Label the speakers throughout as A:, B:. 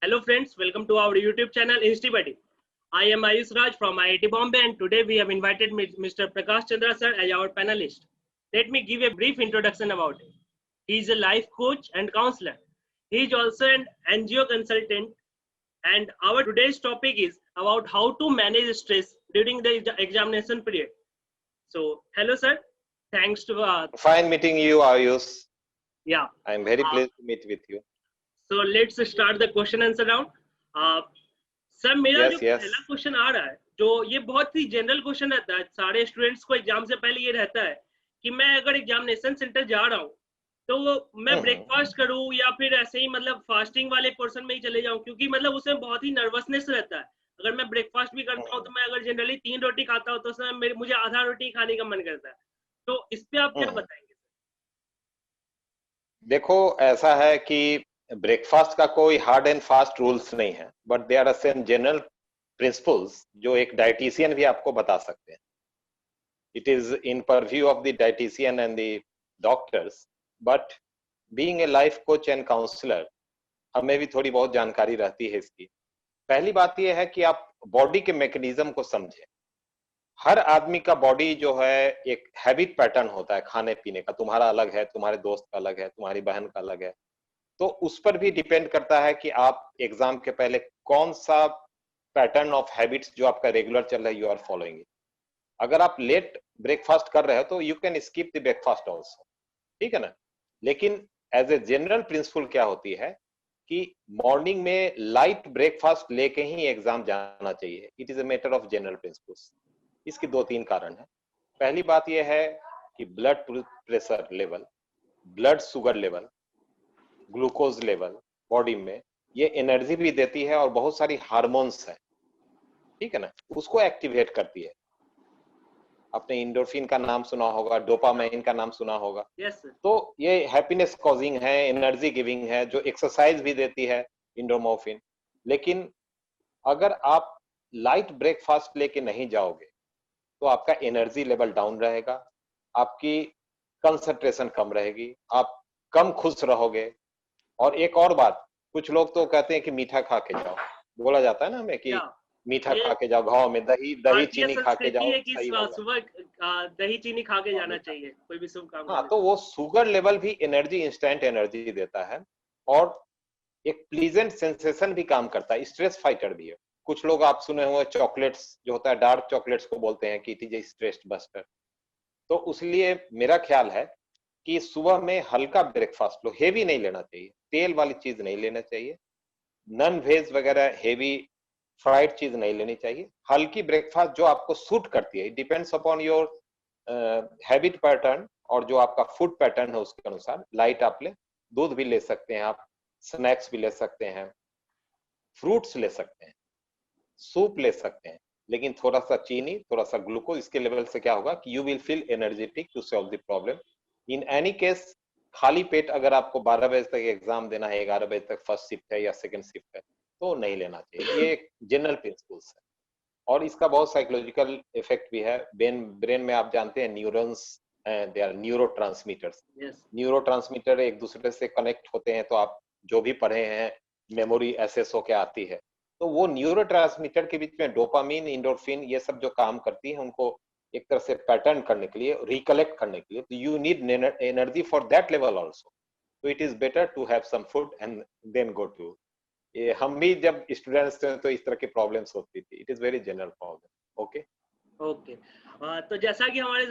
A: Hello friends, welcome to our YouTube channel InstiBuddy. I am Ayush Raj from IIT Bombay and today we have invited Mr. Prakash Chandra sir as our panelist. Let me give a brief introduction about him. He is a life coach and counselor. He is also an NGO consultant and our today's topic is about how to manage stress during the examination period. So, hello sir, thanks to
B: Fine meeting you, Ayush.
A: Yeah.
B: I am very pleased to meet with you.
A: So let's start the question answer round. Sir मेरा जो पहला question आ रहा है, जो ये बहुत ही general question रहता है सारे स्टूडेंट्स को एग्जाम से पहले, ये रहता है कि मैं अगर एग्जामिनेशन सेंटर जा रहा हूँ तो मैं ब्रेकफास्ट करूँ या फिर ऐसे ही मतलब फास्टिंग वाले पोर्शन में ही चले जाऊँ, क्योंकि मतलब उसमें बहुत ही नर्वसनेस रहता है. अगर मैं ब्रेकफास्ट भी करता हूँ तो मैं अगर जनरली 3 रोटी खाता हूँ तो उसमें मुझे आधा रोटी खाने का मन करता है. तो इस पे आप क्या बताएंगे?
B: देखो, ऐसा है कि ब्रेकफास्ट का कोई हार्ड एंड फास्ट रूल्स नहीं है, but there are some general principles जो एक डाइटिशियन भी आपको बता सकते हैं. It is in purview of the dietitian and the doctors, but being a life coach and counsellor हमें भी थोड़ी बहुत जानकारी रहती है इसकी. पहली बात यह है कि आप बॉडी के मैकेनिज्म को समझें. हर आदमी का बॉडी जो है एक हैबिट पैटर्न होता है खाने पीने का. तुम्हारा अलग है, तुम्हारे दोस्त का अलग है, तुम्हारी बहन का अलग है. तो उस पर भी डिपेंड करता है कि आप एग्जाम के पहले कौन सा पैटर्न ऑफ हैबिट्स जो आपका रेगुलर चल रहा है यू आर फॉलोइंग इट. अगर आप लेट ब्रेकफास्ट कर रहे हो तो you can skip the breakfast also, ठीक है ना. लेकिन एज ए जनरल प्रिंसिपल क्या होती है कि मॉर्निंग में लाइट ब्रेकफास्ट लेके ही एग्जाम जाना चाहिए. It is a matter of general principles. इसकी 2-3 कारण है. पहली बात यह है कि blood pressure level, blood sugar level, glucose level body में ये एनर्जी भी देती है और बहुत सारी हार्मोन्स है, ठीक है ना, उसको एक्टिवेट करती है. आपने एंडोर्फिन का नाम सुना होगा, डोपामाइन का नाम सुना होगा. तो ये हैप्पीनेस कॉजिंग है, एनर्जी गिविंग है, जो एक्सरसाइज भी देती है इंडोमोर्फिन. लेकिन अगर आप लाइट ब्रेकफास्ट लेके नहीं जाओगे तो आपका एनर्जी लेवल डाउन रहेगा, आपकी कंसंट्रेशन कम रहेगी, आप कम खुश रहोगे. और एक और बात, कुछ लोग तो कहते हैं कि मीठा खा के जाओ. बोला जाता है ना हमें कि मीठा खा के जाओ, घाव में दही चीनी खा के जाओ, सही
A: सुबह दही चीनी खा के जाना चाहिए कोई भी शुभ काम.
B: हाँ, तो वो शुगर लेवल भी एनर्जी, इंस्टेंट एनर्जी देता है और एक प्लीजेंट सेंसेशन भी काम करता है. स्ट्रेस फाइटर भी है. कुछ लोग आप सुने हुए चॉकलेट्स जो होता है, डार्क चॉकलेट्स को बोलते हैं कि it is a stress buster. तो इसलिए मेरा ख्याल है कि सुबह में हल्का ब्रेकफास्ट लो, हेवी नहीं लेना चाहिए, तेल वाली चीज नहीं लेना चाहिए, नॉन वेज वगैरह हेवी फ्राइड चीज नहीं लेनी चाहिए. हल्की ब्रेकफास्ट जो आपको सूट करती है, it depends upon your habit pattern और जो आपका फूड पैटर्न है उसके अनुसार. लाइट आप ले, दूध भी ले सकते हैं आप, स्नैक्स भी ले सकते हैं, फ्रूट्स ले सकते हैं, सूप ले सकते हैं, लेकिन थोड़ा सा चीनी, थोड़ा सा ग्लूकोज, इसके लेवल से क्या होगा कि you will feel energetic to solve the problem. In any case खाली पेट अगर आपको 12 बजे तक एग्जाम देना है, 11 बजे तक फर्स्ट शिफ्ट है या सेकंड शिफ्ट है, तो नहीं लेना चाहिए. ये एक जनरल प्रिंसिपल्स है और इसका बहुत साइकोलॉजिकल इफेक्ट भी है. ब्रेन में आप जानते हैं neurons, they are neurotransmitters. Neurotransmitter एक दूसरे से कनेक्ट होते हैं. तो आप जो भी पढ़े हैं, मेमोरी एसएस होके आती है, तो वो न्यूरोट्रांसमीटर के बीच में डोपामिन, एंडोर्फिन, ये सब जो काम करती है उनको एक तरह से पैटर्न करने के लिए, रिकलेक्ट करने के लिए, तो you need energy for that level also. तो it is better to have some food and then go to. ये हम भी जब स्टूडेंट्स थे तो इस तरह की प्रॉब्लम्स होती थी. It is very general problem. Okay.
A: तो जैसा कि हमारे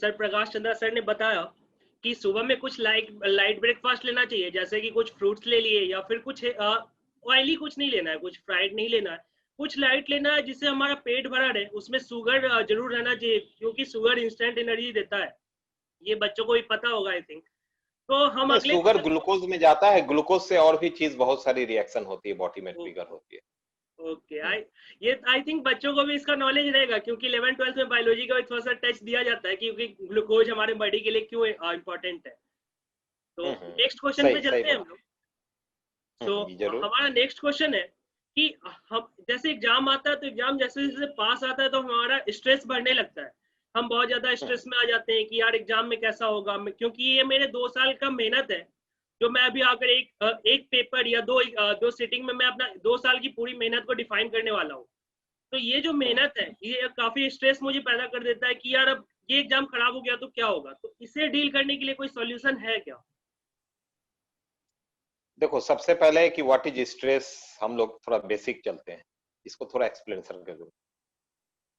A: सर प्रकाश चंद्रा सर ने बताया कि सुबह में कुछ लाइट ब्रेकफास्ट लेना चाहिए, जैसे कि कुछ फ्रूट्स ले लिए या फिर कुछ ऑयली कुछ नहीं लेना है, कुछ फ्राइड नहीं लेना है, कुछ लाइट लेना है जिससे हमारा पेट भरा रहे. उसमें शुगर जरूर रहना चाहिए क्योंकि शुगर इंस्टेंट एनर्जी देता है. ये बच्चों को भी पता होगा आई थिंक. तो हम अगले
B: शुगर ग्लूकोज में जाता है, ग्लूकोज से और भी चीज बहुत सारी रिएक्शन होती है, बॉडी में ट्रिगर होती है.
A: ओके. आई थिंक बच्चों को भी इसका नॉलेज रहेगा क्योंकि 11th-12th में बायोलॉजी का थोड़ा सा टच दिया जाता है क्योंकि ग्लूकोज हमारे बॉडी के लिए क्यों इम्पोर्टेंट है. तो नेक्स्ट क्वेश्चन पे चलते हैं हम लोग. तो हमारा नेक्स्ट क्वेश्चन है कि हम जैसे एग्जाम आता है तो एग्जाम जैसे जैसे पास आता है तो हमारा स्ट्रेस बढ़ने लगता है. हम बहुत ज्यादा स्ट्रेस में आ जाते हैं कि यार एग्जाम में कैसा होगा, क्योंकि ये मेरे 2 साल का मेहनत है जो मैं अभी आकर एक पेपर या दो सिटिंग में मैं अपना 2 साल की पूरी मेहनत को डिफाइन करने वाला हूँ। तो ये जो मेहनत है ये काफी स्ट्रेस मुझे पैदा कर देता है कि यार अब ये एग्जाम खराब हो गया तो क्या होगा। तो इसे डील करने के लिए कोई सॉल्यूशन है क्या?
B: देखो, सबसे पहले है कि व्हाट इज स्ट्रेस, हम लोग थोड़ा बेसिक चलते हैं, इसको थोड़ा एक्सप्लेनेशन कर दूं।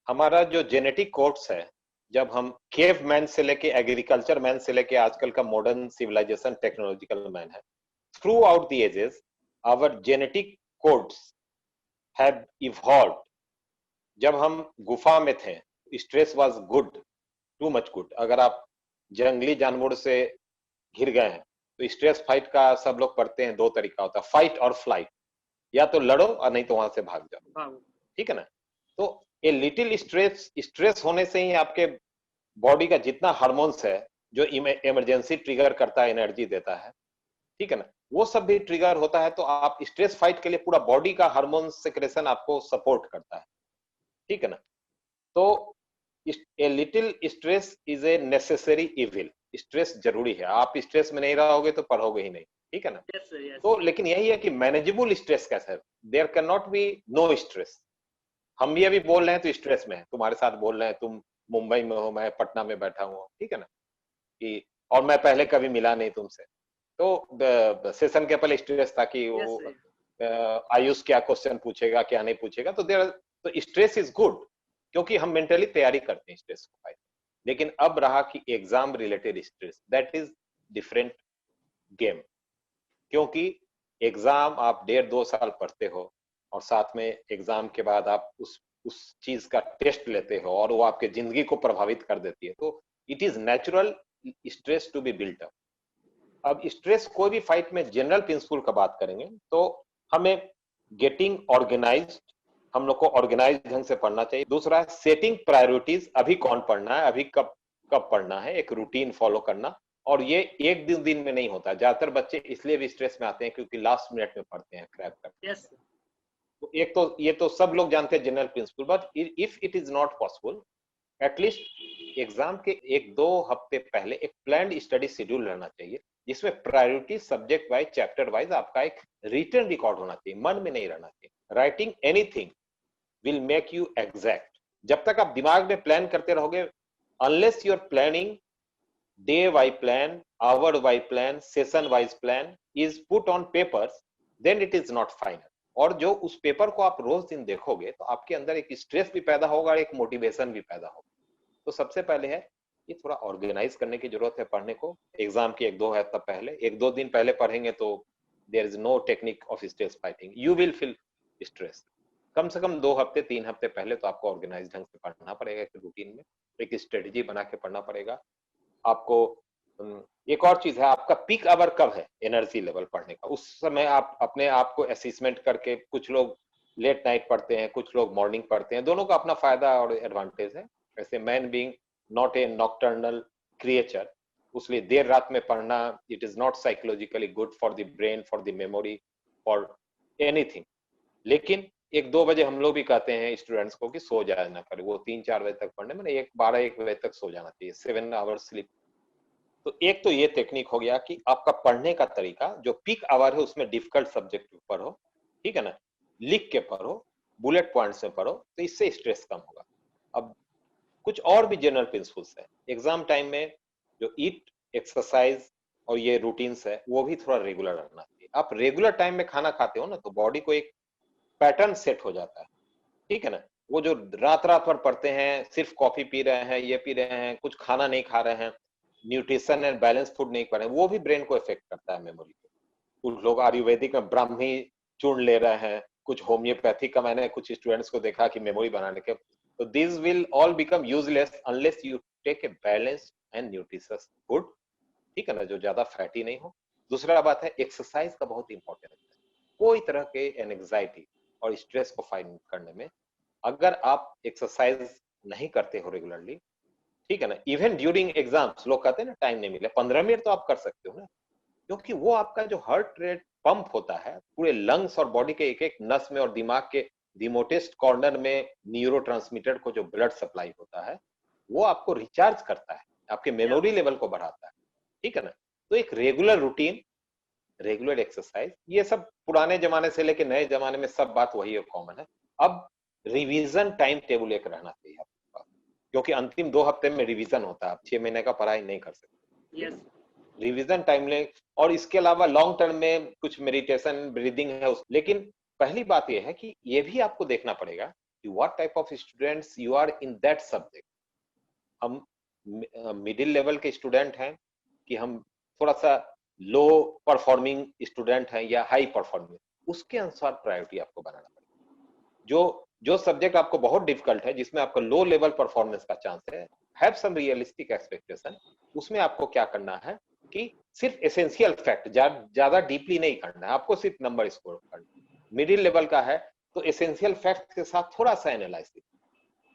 B: हमारा जो जेनेटिक कोड्स है, जब हम केव मैन से लेके एग्रीकल्चर मैन से लेके आजकल का मॉडर्न सिविलाइजेशन टेक्नोलॉजिकल मैन है, throughout the ages our genetic codes have evolved. जब हम गुफा में थे, stress was good, too much good. अगर आप जंगली जानवर से घिर गए हैं तो स्ट्रेस फाइट का सब लोग पढ़ते हैं, 2 तरीका होता है, फाइट और फ्लाइट। या तो लड़ो और नहीं तो वहां से भाग जाओ, ठीक है ना। तो ए लिटिल स्ट्रेस होने से ही आपके बॉडी का जितना हार्मोन्स है जो इमरजेंसी ट्रिगर करता है, एनर्जी देता है, ठीक है ना, वो सब भी ट्रिगर होता है। तो आप स्ट्रेस फाइट के लिए पूरा बॉडी का हार्मोन सिक्रेशन आपको सपोर्ट करता है, ठीक है ना। तो a little stress is a necessary evil. Stress जरूरी है, आप स्ट्रेस में नहीं रहोगे तो पढ़ोगे ही नहीं, ठीक है ना।
A: yes, sir, yes.
B: तो लेकिन यही है कि मैनेजेबल स्ट्रेस कैसे है, there can not be no stress. हम भी अभी बोल रहे हैं तो स्ट्रेस में है, तुम्हारे साथ बोल रहे हैं, तुम मुंबई में हो, मैं पटना में बैठा हूँ, ठीक है ना, कि और मैं पहले कभी मिला नहीं तुमसे। तो सेशन के पहले स्ट्रेस था कि वो आयुष क्या क्वेश्चन पूछेगा क्या नहीं पूछेगा। तो स्ट्रेस इज गुड, क्योंकि हम मेंटली तैयारी करते हैं स्ट्रेस को फाइट। लेकिन अब रहा कि exam related stress, that is different game. क्योंकि एग्जाम आप 1.5-2 साल पढ़ते हो और साथ में एग्जाम के बाद आप उस चीज का टेस्ट लेते हो और वो आपके जिंदगी को प्रभावित कर देती है। तो it is natural stress to be built up. अब स्ट्रेस कोई भी फाइट में जनरल प्रिंसिपल का बात करेंगे तो हमें गेटिंग ऑर्गेनाइज्ड, हम लोग को ऑर्गेनाइज ढंग से पढ़ना चाहिए। दूसरा है सेटिंग प्रायोरिटीज, अभी कौन पढ़ना है, अभी कब कब पढ़ना है, एक रूटीन फॉलो करना। और ये एक दिन में नहीं होता। ज्यादातर बच्चे इसलिए भी स्ट्रेस में आते हैं क्योंकि लास्ट मिनट में पढ़ते हैं, क्रैक करते हैं। तो एक तो ये तो सब लोग जानते हैं general principle, but if it is not possible, at least exam के 1-2 हफ्ते पहले एक प्लान्ड स्टडी शेड्यूल रहना चाहिए, जिसमें priority subject wise, chapter wise आपका एक रिटन रिकॉर्ड होना चाहिए, मन में नहीं रहना चाहिए। Writing anything will make you exact. जब तक आप दिमाग में प्लान करते रहोगे, unless you are planning day by plan, hour by plan, session wise plan is put on papers, then it is not final. और जो उस पेपर को आप रोज दिन देखोगे तो आपके अंदर एक स्ट्रेस भी पैदा होगा और एक मोटिवेशन भी पैदा होगा। तो सबसे पहले है ये थोड़ा ऑर्गेनाइज करने की जरूरत है पढ़ने को। एग्जाम के 1-2 हफ्ते पहले, 1-2 दिन पहले पढ़ेंगे तो there is no technique of stress fighting, you will feel stress. कम से कम 2 हफ्ते 3 हफ्ते पहले तो आपको ऑर्गेनाइज ढंग से पढ़ना पड़ेगा, एक रूटीन में एक स्ट्रेटेजी बना के पढ़ना पड़ेगा आपको। एक और चीज है, आपका पीक आवर कब है एनर्जी लेवल पढ़ने का, उस समय आप अपने आप को असेसमेंट करके, कुछ लोग लेट नाइट पढ़ते हैं, कुछ लोग मॉर्निंग पढ़ते हैं, दोनों का अपना फायदा और एडवांटेज है। वैसे man being not a nocturnal creature, उसलिए देर रात में पढ़ना it is not psychologically good for the brain, for the memory, for anything. लेकिन 1-2 बजे हम लोग भी कहते हैं स्टूडेंट्स को कि सो जाना करे, वो 3-4 बजे तक पढ़ने में, 12-1 बजे तक सो जाना चाहिए, 7 आवर्स स्लीप। तो एक तो ये टेक्निक हो गया कि आपका पढ़ने का तरीका जो पीक आवर है उसमें डिफिकल्ट सब्जेक्ट पढ़ो, ठीक है ना, लिख के पढ़ो, बुलेट पॉइंट्स में पढ़ो, तो इससे स्ट्रेस कम होगा। अब कुछ और भी जनरल प्रिंसिपल्स है एग्जाम टाइम में, जो ईट, एक्सरसाइज और ये रूटीन्स है वो भी थोड़ा रेगुलर रहना चाहिए। आप रेगुलर टाइम में खाना खाते हो ना तो बॉडी को एक पैटर्न सेट हो जाता है, ठीक है ना। वो जो रात भर पढ़ते हैं, सिर्फ कॉफी पी रहे हैं, ये पी रहे हैं, कुछ खाना नहीं खा रहे हैं, न्यूट्रिशन एंड बैलेंस फूड नहीं कर रहे हैं, वो भी ब्रेन को इफेक्ट करता है, मेमोरी को। कुछ लोग आयुर्वेदिक में ब्राह्मी चूर्ण ले रहे हैं, कुछ होम्योपैथिक का, मैंने कुछ स्टूडेंट्स को देखा कि मेमोरी बनाने के। तो this will all become useless unless you take a balance and nutritious food, ठीक है ना, जो ज्यादा फैटी नहीं हो। दूसरा बात है एक्सरसाइज का बहुत इंपॉर्टेंट है। कोई तरह के एंजाइटी और स्ट्रेस को फाइट करने में अगर आप एक्सरसाइज नहीं करते हो रेगुलरली, ठीक है ना, इवन ड्यूरिंग एग्जाम्स लोग कहते हैं ना टाइम नहीं मिले, 15 मिनट तो आप कर सकते हो ना, क्योंकि वो आपका जो हार्ट रेट पंप होता है पूरे लंग्स और बॉडी के एक एक नस में और दिमाग के रिमोटेस्ट कॉर्नर में न्यूरोट्रांसमीटर को जो ब्लड सप्लाई होता है वो आपको रिचार्ज करता है, आपके मेमोरी लेवल को बढ़ाता है, ठीक है ना। तो एक रेगुलर रूटीन रेगुलर एक्सरसाइज, ये सब पुराने जमाने से लेके नए जमाने में सब बात वही कॉमन है। अब रिवीजन टाइम टेबल एक रहना चाहिए आपके पास, क्योंकि अंतिम 2 हफ्ते में रिवीजन होता है, आप 6 महीने का पढ़ाई नहीं कर सकते।
A: यस,
B: रिवीजन टाइम ले, और इसके अलावा लॉन्ग टर्म में कुछ मेडिटेशन ब्रीदिंग है लेकिन पहली बात यह है कि ये भी आपको देखना पड़ेगा कि what type of students you are in that subject. हम मिडिल लेवल के स्टूडेंट हैं कि हम थोड़ा सा लो परफॉर्मिंग स्टूडेंट हैं या हाई परफॉर्मिंग, उसके अनुसार प्रायोरिटी आपको बनाना पड़ेगा। जो सब्जेक्ट आपको बहुत डिफिकल्ट है, जिसमें आपका लो लेवल परफॉर्मेंस का चांस है, हैव सम रियलिस्टिक एक्सपेक्टेशन, उसमें आपको क्या करना है कि सिर्फ एसेंशियल फैक्ट, ज्यादा डीपली नहीं करना है, आपको सिर्फ नंबर स्कोर करना है। मिडिल लेवल का है तो एसेंशियल फैक्ट के साथ थोड़ा सा एनालिसिस,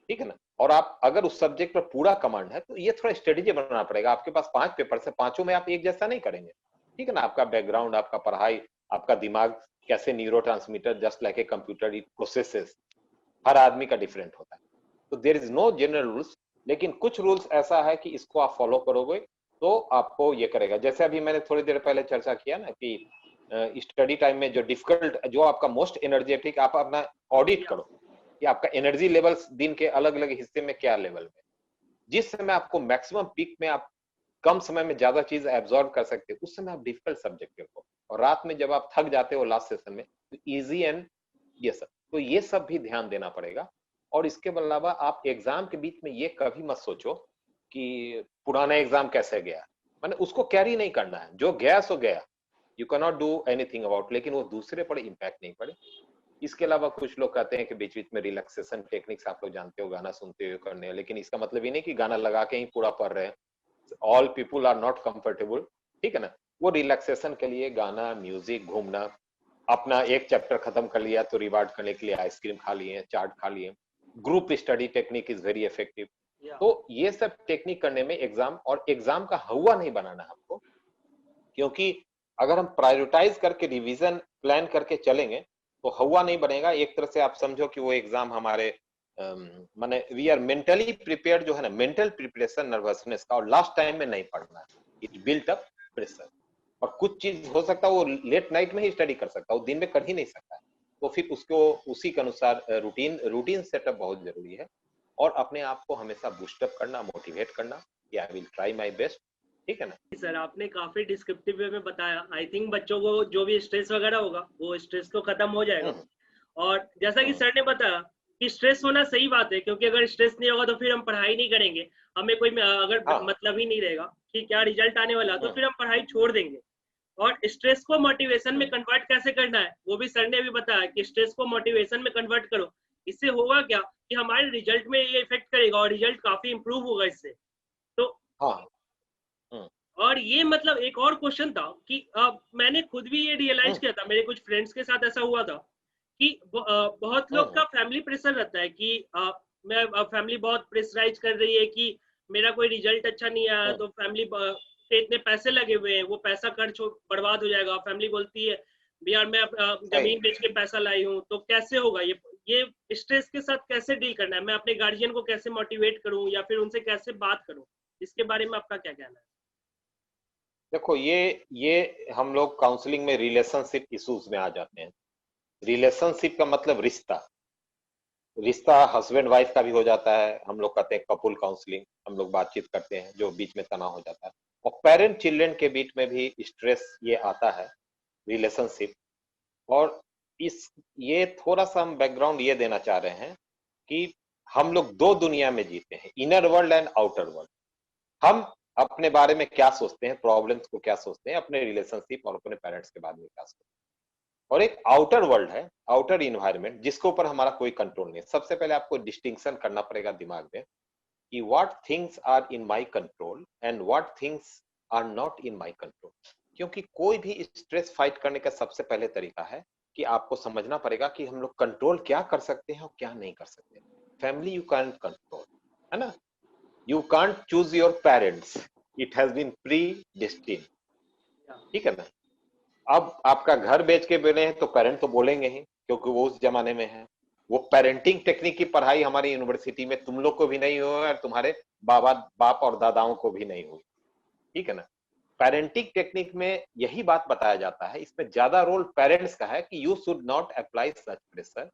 B: ठीक है ना। और आप अगर उस सब्जेक्ट पर पूरा कमांड है तो ये थोड़ा स्ट्रेटेजी बनाना पड़ेगा। आपके पास 5 पेपर से 5 में आप एक जैसा नहीं करेंगे, ठीक है ना। आपका बैकग्राउंड, आपका पढ़ाई, आपका दिमाग कैसे, neurotransmitter just like a computer it processes, हर आदमी का डिफरेंट होता है। तो there is no general rules, लेकिन कुछ रूल्स ऐसा है कि इसको आप फॉलो करोगे तो आपको ये करेगा। जैसे अभी मैंने थोड़ी देर पहले चर्चा किया ना कि स्टडी टाइम में जो डिफिकल्ट, जो आपका मोस्ट एनर्जेटिक, आप अपना ऑडिट करो कि आपका एनर्जी लेवल दिन के अलग अलग हिस्से में क्या लेवल में, जिस समय आपको मैक्सिमम पीक में आप कम समय में ज्यादा चीज एब्जॉर्ब कर सकते हो, उस समय आप डिफिकल्ट सब्जेक्ट रखो। और रात में जब आप थक जाते हो लास्ट सेशन में, तो इजी एंड ये सब, तो ये सब भी ध्यान देना पड़ेगा। और इसके अलावा आप एग्जाम के बीच में ये कभी मत सोचो कि पुराना एग्जाम कैसे गया, मैंने उसको कैरी नहीं करना है, जो गया सो गया, you can not do anything about, लेकिन वो दूसरे पर इम्पैक्ट नहीं पड़े। इसके अलावा कुछ लोग कहते हैं कि बीच बीच में रिलैक्सेशन टेक्निक्स आप लोग जानते हो, गाना सुनते हुए करने हैं, लेकिन इसका मतलब ये नहीं कि गाना लगा के ही पूरा पढ़ रहे हैं। All people are not comfortable, ठीक है ना। वो रिलैक्सेशन के लिए गाना, म्यूजिक, घूमना, अपना एक चैप्टर खत्म कर लिया तो रिवार्ड करने के लिए आइसक्रीम खा लिए, चाट खा लिए, group study technique is very effective. तो ये सब टेक्निक करने में एग्जाम, और एग्जाम का हवा नहीं बनाना हमको, क्योंकि अगर हम प्रायोरिटाइज करके रिवीजन प्लान करके चलेंगे तो हवा नहीं बनेगा। एक तरह से आप समझो कि वो एग्जाम हमारे माने वी आर मेंटली प्रिपेयर्ड, जो है ना, मेंटल प्रिपरेशन नर्वसनेस का, और लास्ट टाइम में नहीं पढ़ना, इट बिल्ट अप प्रेशर। और कुछ चीज हो सकता है वो लेट नाइट में ही स्टडी कर सकता है, वो दिन में कर ही नहीं सकता है, तो फिर उसको उसी के अनुसार रूटीन सेटअप बहुत जरूरी है। और अपने आप को हमेशा बूस्टअप करना, मोटिवेट करना, I will try my best, ठीक है ना।
A: सर आपने काफी डिस्क्रिप्टिव वे में बताया। आई थिंक बच्चों को जो भी स्ट्रेस वगैरह होगा वो स्ट्रेस तो खत्म हो जाएगा। और जैसा कि सर ने बताया कि स्ट्रेस होना सही बात है, क्योंकि अगर स्ट्रेस नहीं होगा तो फिर हम पढ़ाई नहीं करेंगे, हमें कोई अगर मतलब ही नहीं रहेगा कि क्या रिजल्ट आने वाला, तो फिर हम पढ़ाई छोड़ देंगे। और स्ट्रेस को मोटिवेशन में कन्वर्ट कैसे करना है वो भी सर ने भी बताया कि स्ट्रेस को मोटिवेशन में कन्वर्ट करो। इससे होगा क्या कि हमारे रिजल्ट में ये इफेक्ट करेगा और रिजल्ट काफी इंप्रूव होगा इससे। तो और ये मतलब एक और क्वेश्चन था कि मैंने खुद भी ये रियलाइज किया था, मेरे कुछ फ्रेंड्स के साथ ऐसा हुआ था कि बहुत लोग का फैमिली प्रेशर रहता है कि मैं फैमिली बहुत प्रेशराइज कर रही है कि मेरा कोई रिजल्ट अच्छा नहीं आया तो फैमिली पे इतने पैसे लगे हुए हैं, वो पैसा खर्च बर्बाद हो जाएगा। फैमिली बोलती है यार मैं जमीन बेच के पैसा लाई हूँ, तो कैसे होगा ये स्ट्रेस के साथ कैसे डील करना है, मैं अपने गार्जियन को कैसे मोटिवेट करूँ या फिर उनसे कैसे बात करूँ, इसके बारे में आपका क्या कहना है?
B: देखो, ये हम लोग काउंसलिंग में रिलेशनशिप इश्यूज में आ जाते हैं। रिलेशनशिप का मतलब रिश्ता हस्बैंड वाइफ का भी हो जाता है, हम लोग कहते हैं कपुल काउंसलिंग, हम लोग बातचीत करते हैं जो बीच में तनाव हो जाता है। और पेरेंट चिल्ड्रन के बीच में भी स्ट्रेस ये आता है, रिलेशनशिप। और ये थोड़ा सा हम बैकग्राउंड ये देना चाह रहे हैं कि हम लोग 2 दुनिया में जीते हैं, inner world and outer world. हम अपने बारे में क्या सोचते हैं, प्रॉब्लम्स को क्या सोचते हैं, अपने रिलेशनशिप और अपने पेरेंट्स के बारे में क्या सोचते हैं, और एक आउटर वर्ल्ड है, आउटर इन्वायरमेंट, जिसके ऊपर हमारा कोई कंट्रोल नहीं है। सबसे पहले आपको डिस्टिंक्शन करना पड़ेगा दिमाग में कि what things are in my control and what things are not in my control. क्योंकि कोई भी स्ट्रेस फाइट करने का सबसे पहले तरीका है कि आपको समझना पड़ेगा कि हम लोग कंट्रोल क्या कर सकते हैं और क्या नहीं कर सकते। फैमिली यू कैन कंट्रोल, है ना। You can't choose your parents, it has been predestined, ठीक है ना। अब आपका घर बेच के बने हैं तो पेरेंट तो बोलेंगे ही, क्योंकि वो उस जमाने में है। वो पेरेंटिंग टेक्निक की पढ़ाई हमारी यूनिवर्सिटी में तुम लोग को भी नहीं हुआ और तुम्हारे बाप और दादाओं को भी नहीं हुई, ठीक है ना। पेरेंटिंग टेक्निक में यही बात बताया जाता है, इसमें ज्यादा रोल पेरेंट्स का है कि you should not apply such pressure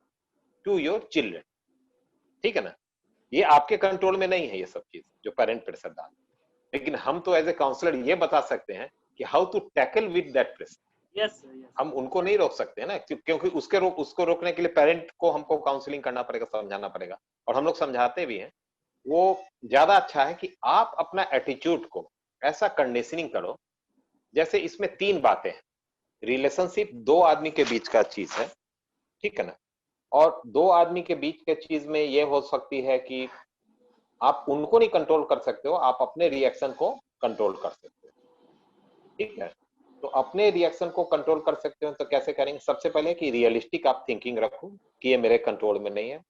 B: to your children, ठीक है ना। ये आपके कंट्रोल में नहीं है ये सब चीज जो पेरेंट प्रेशर डाल, लेकिन हम तो एज ए काउंसलर ये बता सकते हैं कि how to tackle with that pressure.
A: Yes
B: हम उनको नहीं रोक सकते हैं ना, क्योंकि उसको रोकने के लिए पेरेंट को हमको काउंसलिंग करना पड़ेगा, समझाना पड़ेगा, और हम लोग समझाते भी हैं। वो ज्यादा अच्छा है कि आप अपना एटीट्यूड को ऐसा कंडीशनिंग करो, जैसे इसमें 3 बातें हैं। रिलेशनशिप 2 आदमी के बीच का चीज है, ठीक है ना, और 2 आदमी के बीच के चीज में ये हो सकती है कि आप उनको नहीं कंट्रोल कर सकते हो, आप अपने रिएक्शन को कंट्रोल कर सकते हो, ठीक है। तो अपने रिएक्शन को कंट्रोल कर सकते हो तो कैसे करेंगे? सबसे पहले कि रियलिस्टिक आप थिंकिंग रखो कि ये मेरे कंट्रोल में नहीं है।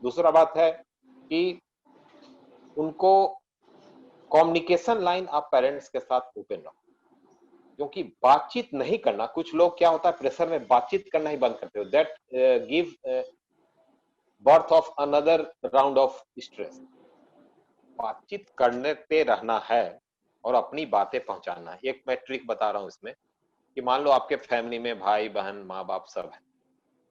B: दूसरा बात है कि उनको कम्युनिकेशन लाइन आप पेरेंट्स के साथ ओपन रखो, क्योंकि बातचीत नहीं करना, कुछ लोग क्या होता है प्रेशर में बातचीत करना ही बंद करते हो, that give birth of another round of stress. बातचीत करने पे रहना है और अपनी बातें पहुंचाना है। एक मैं ट्रिक बता रहा हूं इसमें कि मान लो आपके फैमिली में भाई बहन माँ बाप सब है,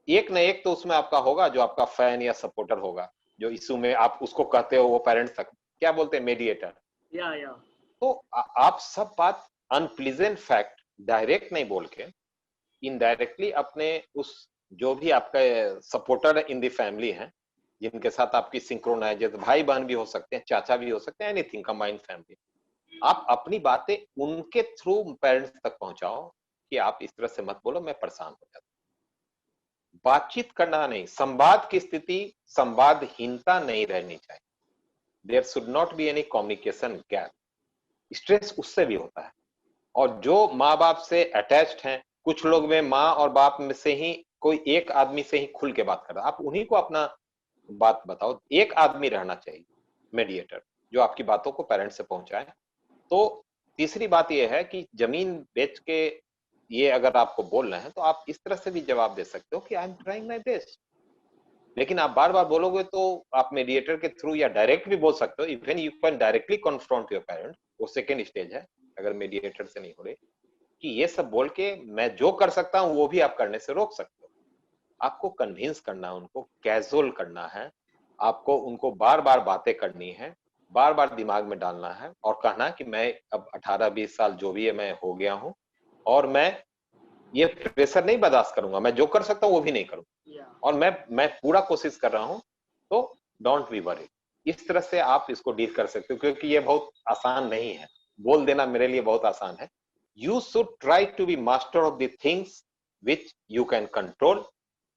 B: एक न एक तो उसमें आपका होगा जो आपका फैन या सपोर्टर होगा, जो इशू में आप उसको कहते हो वो पेरेंट्स तक क्या बोलते हैं, मेडिएटर।
A: या
B: तो आप सब बात अनप्लीजेंट फैक्ट डायरेक्ट नहीं बोल के इनडायरेक्टली अपने उस जो भी आपका सपोर्टर इन द फैमिली है, जिनके साथ आपकी सिंक्रोनाइज, भाई बहन भी हो सकते हैं, चाचा भी हो सकते हैं, एनीथिंग कंबाइंड फैमिली, आप अपनी बातें उनके थ्रू पेरेंट्स तक पहुंचाओ कि आप इस तरह से मत बोलो, मैं परेशान हो जाता हूं। बातचीत करना नहीं, संवाद की स्थिति संवादहीनता नहीं रहनी चाहिए। There should not be any communication gap. Stress उससे भी होता है, और जो माँ बाप से अटैच्ड हैं, कुछ लोग में माँ और बाप में से ही कोई एक आदमी से ही खुल के बात कर रहा है, आप उन्हीं को अपना बात बताओ। एक आदमी रहना चाहिए मीडिएटर, जो आपकी बातों को पेरेंट्स से पहुंचाए। तो तीसरी बात यह है कि जमीन बेच के ये अगर आपको बोल रहे हैं तो आप इस तरह से भी जवाब दे सकते हो कि I am trying my best. लेकिन आप बार बार बोलोगे तो आप मीडिएटर के थ्रू या डायरेक्ट भी बोल सकते हो, even you can directly confront your parent, वो सेकेंड स्टेज है अगर मीडिएटर से नहीं हो रही, कि ये सब बोल के मैं जो कर सकता हूं वो भी आप करने से रोक सकते हो। आपको कन्विंस करना है, उनको कैजुअल करना है, आपको उनको बार बार बातें करनी है, बार बार दिमाग में डालना है और कहना कि मैं अब 18-20 साल जो भी है मैं हो गया हूं और मैं ये प्रेशर नहीं बर्दाश्त करूंगा, मैं जो कर सकता हूं वो भी नहीं करूंगा, और मैं पूरा कोशिश कर रहा हूं, तो डोंट बी वरी। इस तरह से आप इसको डील कर सकते हो, क्योंकि ये बहुत आसान नहीं है, बोल देना मेरे लिए बहुत आसान है। You should try to be master of the things which you can control,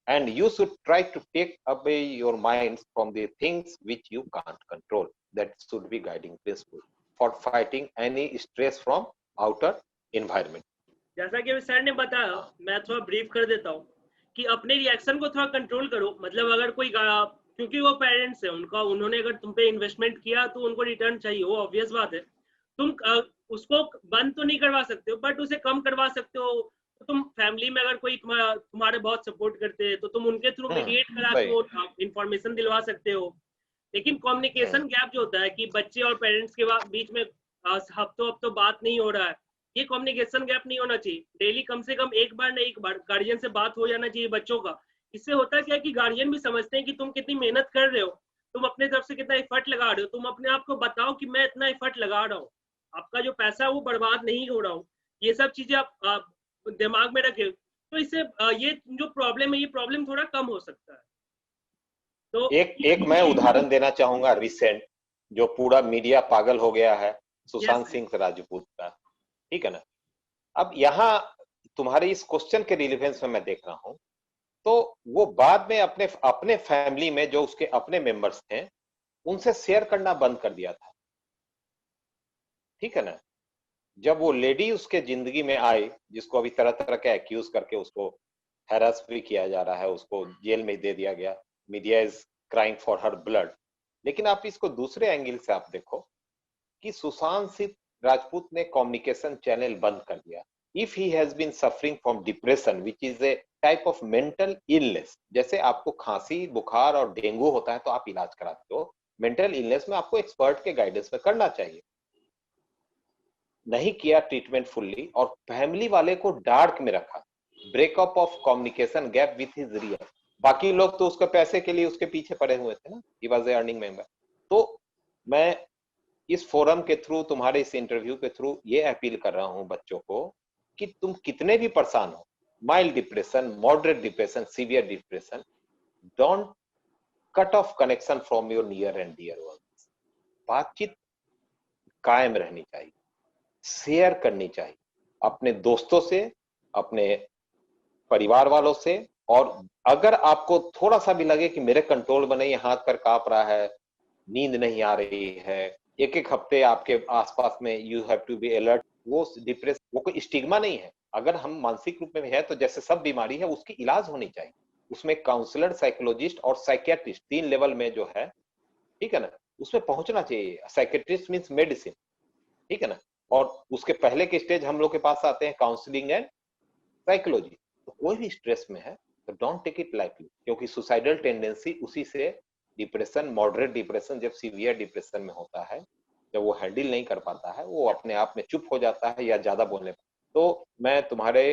B: and you should try to take away your minds from the things which you can't control. That should be guiding principle for fighting any stress from outer environment.
A: जैसा कि sir ने बताया, मैं थोड़ा brief कर देता हूँ कि अपने रिएक्शन को थोड़ा कंट्रोल करो। मतलब अगर कोई, क्योंकि वो पेरेंट्स है, उन्होंने अगर तुम पे इन्वेस्टमेंट किया तो उनको रिटर्न चाहिए, वो ऑब्वियस बात है। तुम उसको बंद तो नहीं करवा सकते हो, बट उसे कम करवा सकते हो। तो तुम फैमिली में अगर कोई तुम्हारे बहुत सपोर्ट करते हैं तो तुम उनके थ्रू मीडिएट करा के वो इंफॉर्मेशन दिलवा सकते हो। लेकिन कम्युनिकेशन गैप जो होता है कि बच्चे और पेरेंट्स के बीच में हफ्तों बात नहीं हो रहा है, ये कम्युनिकेशन गैप नहीं होना चाहिए। डेली कम से कम एक बार गार्जियन से बात हो जाना चाहिए बच्चों का। इससे होता क्या है कि गार्जियन भी समझते हैं कि तुम कितनी मेहनत कर रहे हो, तुम अपने तरफ से कितना एफर्ट लगा रहे हो, तुम अपने आप को बताओ कि मैं इतना एफर्ट लगा रहा हूँ, आपका जो पैसा है वो बर्बाद नहीं हो रहा हूँ। ये सब चीजें आप दिमाग में रखे, तो इससे ये जो प्रॉब्लम है, ये प्रॉब्लम थोड़ा कम हो सकता है। तो
B: एक मैं उदाहरण देना चाहूंगा रिसेंट, जो पूरा मीडिया पागल हो गया है, सुशांत सिंह राजपूत का, ठीक है ना। अब यहाँ तुम्हारे इस क्वेश्चन के रिलेवेंस में मैं देख रहा हूं, तो वो बाद में अपने फैमिली में जो उसके अपने मेंबर्स थे उनसे शेयर करना बंद कर दिया था, ठीक है ना। जब वो लेडी उसके जिंदगी में आई, जिसको अभी तरह तरह के एक्यूज करके उसको हैरास भी किया जा रहा है, उसको जेल में दे दिया गया, media is crying for her blood. लेकिन आप इसको दूसरे एंगल से आप देखो कि सुशांत सिंह राजपूत ने कम्युनिकेशन चैनल बंद कर दिया। If he has been suffering from depression which is a type of mental illness, जैसे आपको खांसी बुखार और डेंगू होता है तो आप इलाज कराते हो, मेंटल इलनेस में आपको एक्सपर्ट के गाइडेंस में करना चाहिए। नहीं किया ट्रीटमेंट फुल्ली और फैमिली वाले को डार्क में रखा, breakup of communication gap with his real, बाकी लोग तो उसके पैसे के लिए उसके पीछे पड़े हुए थे ना, he was a earning member. तो मैं इस फोरम के थ्रू, तुम्हारे इस इंटरव्यू के थ्रू ये अपील कर रहा हूं बच्चों को कि तुम कितने भी परेशान हो, mild depression, moderate depression, severe depression, don't cut off connection from your near and dear ones. बातचीत कायम रहनी चाहिए, शेयर करनी चाहिए अपने दोस्तों से, अपने परिवार वालों से। और अगर आपको थोड़ा सा भी लगे कि मेरे कंट्रोल में नहीं, हाथ पर कांप रहा है, नींद नहीं आ रही है, एक एक हफ्ते आपके आसपास में you have to be alert, वो डिप्रेशन, वो कोई स्टिग्मा नहीं है। अगर हम मानसिक रूप में है तो जैसे सब बीमारी है उसकी इलाज होनी चाहिए, उसमें काउंसलर, साइकोलॉजिस्ट और साइकियाट्रिस्ट 3 लेवल में जो है, ठीक है ना, उसमें पहुंचना चाहिए। साइकियाट्रिस्ट मींस मेडिसिन, ठीक है ना। और उसके पहले के स्टेज हम लोग के पास आते हैं काउंसलिंग एंड साइकोलॉजी। तो कोई भी स्ट्रेस में है तो डोंट टेक इट लाइटली, क्योंकि सुसाइडल टेंडेंसी उसी से, डिप्रेशन, मॉडरेट डिप्रेशन जब सीवियर डिप्रेशन में होता है, जब वो हैंडल नहीं कर पाता है, वो अपने आप में चुप हो जाता है या ज्यादा बोलने। तो मैं तुम्हारे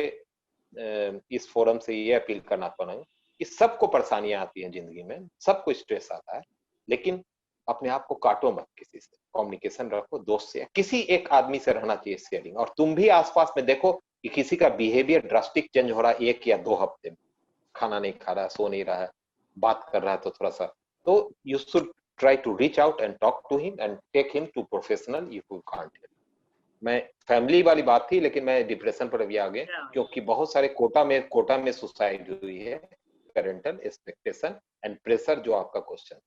B: इस फोरम से ये अपील करना चाहता हूँ कि सबको परेशानियां आती हैं जिंदगी में, सबको स्ट्रेस आता है, लेकिन अपने आप को काटो मत, किसी से कम्युनिकेशन रखो, दोस्त से, किसी एक आदमी से रहना चाहिए शेयरिंग। और तुम भी आसपास में देखो कि किसी का बिहेवियर ड्रास्टिक चेंज हो रहा है 1 या 2 हफ्ते में, खाना नहीं खा रहा, सो नहीं रहा है, बात कर रहा है तो थोड़ा सा, तो you should try to reach out and talk to him and take him to professional if you can't. मैं फैमिली वाली बात थी, लेकिन मैं डिप्रेशन पर भी आ गए, क्योंकि बहुत सारे कोटा में सुसाइड हुई है। पेरेंटल एक्सपेक्टेशन एंड प्रेशर, जो आपका क्वेश्चन,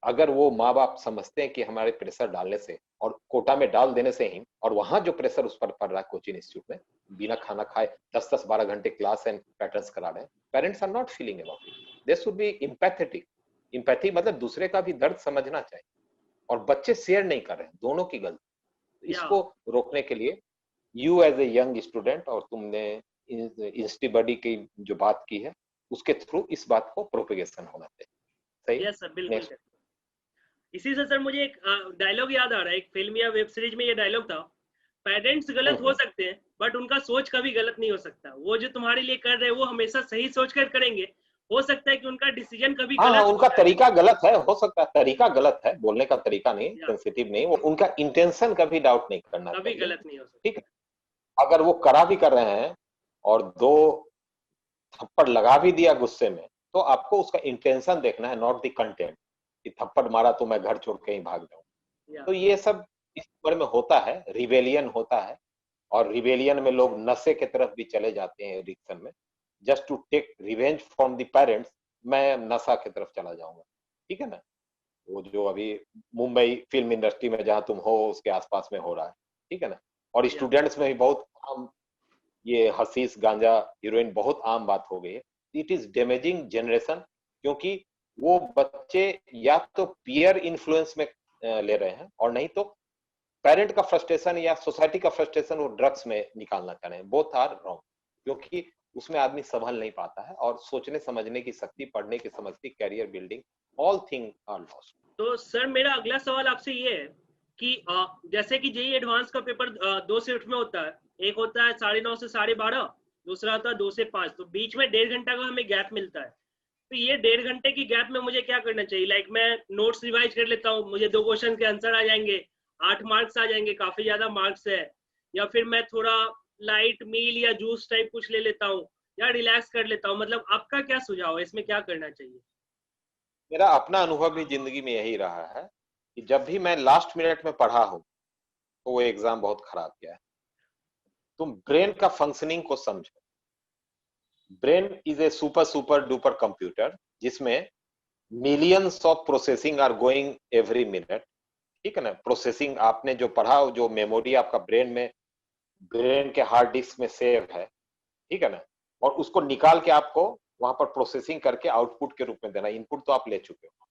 B: अगर वो माँ बाप समझते हैं कि हमारे प्रेशर डालने से और कोटा में डाल देने से ही, और वहां जो प्रेशर उस पर पड़ रहा है कोचिंग इंस्टीट्यूट में, बिना खाना खाए 10-10-12 घंटे क्लास एंड पैटर्न्स करा रहे हैं, parents are not feeling about it, they should be empathetic. Empathy मतलब दूसरे का भी दर्द समझना चाहिए, और बच्चे शेयर नहीं कर रहे हैं, दोनों की गलती। इसको रोकने के लिए you as a young student, और तुमने इंस्टीबडी की जो बात की है उसके थ्रू इस बात को प्रोपेगेशन होना चाहिए। सही?
A: यस सर, बिल्कुल। इसी से सर मुझे एक डायलॉग याद आ रहा है, एक फिल्म या वेब सीरीज में ये डायलॉग था, पेरेंट्स गलत हो सकते हैं बट उनका सोच कभी गलत नहीं हो सकता। वो जो तुम्हारे लिए कर रहे हैं वो हमेशा सही सोच कर करेंगे, हो सकता है कि उनका डिसीजन कभी गलत
B: उनका तरीका गलत है, हो सकता है तरीका गलत है, बोलने का तरीका नहीं, सेंसिटिव नहीं, वो उनका इंटेंशन कभी डाउट नहीं करना
A: कभी गलत नहीं हो सकता,
B: ठीक है। अगर वो करा भी कर रहे हैं और 2 थप्पड़ लगा भी दिया गुस्से में, तो आपको उसका इंटेंशन देखना है, नॉट द कंटेंट, कि थप्पड़ मारा तो मैं घर छोड़ के ही भाग जाऊं। तो ये सब इस उम्र में होता है, रिवेलियन होता है, और रिवेलियन में लोग नशे की तरफ भी चले जाते हैं, एडिक्शन में, just to take revenge from the parents, मैं नशा की तरफ चला जाऊंगा, ठीक है ना। वो जो अभी मुंबई फिल्म इंडस्ट्री में जहां तुम हो उसके आसपास में हो रहा है, ठीक है ना। और स्टूडेंट्स में भी बहुत आम, ये हसीस, गांजा, हीरोइन बहुत आम बात हो गई है। इट इज डैमेजिंग जनरेशन, क्योंकि वो बच्चे या तो पीयर इन्फ्लुएंस में ले रहे हैं, और नहीं तो पेरेंट का फ्रस्ट्रेशन या सोसाइटी का फ्रस्ट्रेशन वो ड्रग्स में निकालना चाह रहे हैं। बोथ आर रॉन्ग, क्योंकि उसमें आदमी संभल नहीं पाता है, और सोचने समझने की शक्ति, पढ़ने की समझती, career building, all thing are lost.
A: तो सर मेरा अगला सवाल आपसे ये है कि जैसे कि जेईई एडवांस का पेपर 2 शिफ्ट में होता है, एक होता है 9:30 से 12:30, दूसरा होता है 2 से 5, तो बीच में 1.5 घंटा का हमें गैप मिलता है। तो ये 1.5 घंटे की गैप में मुझे क्या करना चाहिए? लाइक मैं नोट्स रिवाइज कर लेता हूँ, मुझे 2 क्वेश्चन के आंसर आ जाएंगे, 8 मार्क्स आ जाएंगे, काफी ज्यादा मार्क्स है, या फिर मैं थोड़ा लाइट मील या जूस टाइप कुछ ले लेता हूँ, या रिलैक्स कर लेता हूँ? मतलब आपका क्या सुझाव है, इसमें क्या करना चाहिए?
B: मेरा अपना अनुभव भी जिंदगी में यही रहा है कि जब भी मैं लास्ट मिनट में पढ़ा हूं तो वो एग्जाम बहुत खराब गया है। तुम ब्रेन का फंक्शनिंग को समझो। Brain is a super duper computer, जिसमें millions of processing are going every minute, ठीक है ना। प्रोसेसिंग आपने जो पढ़ा, जो मेमोरी आपका ब्रेन में, ब्रेन के हार्ड डिस्क में सेव है, ठीक है ना, और उसको निकाल के आपको वहां पर प्रोसेसिंग करके आउटपुट के रूप में देना। इनपुट तो आप ले चुके हो,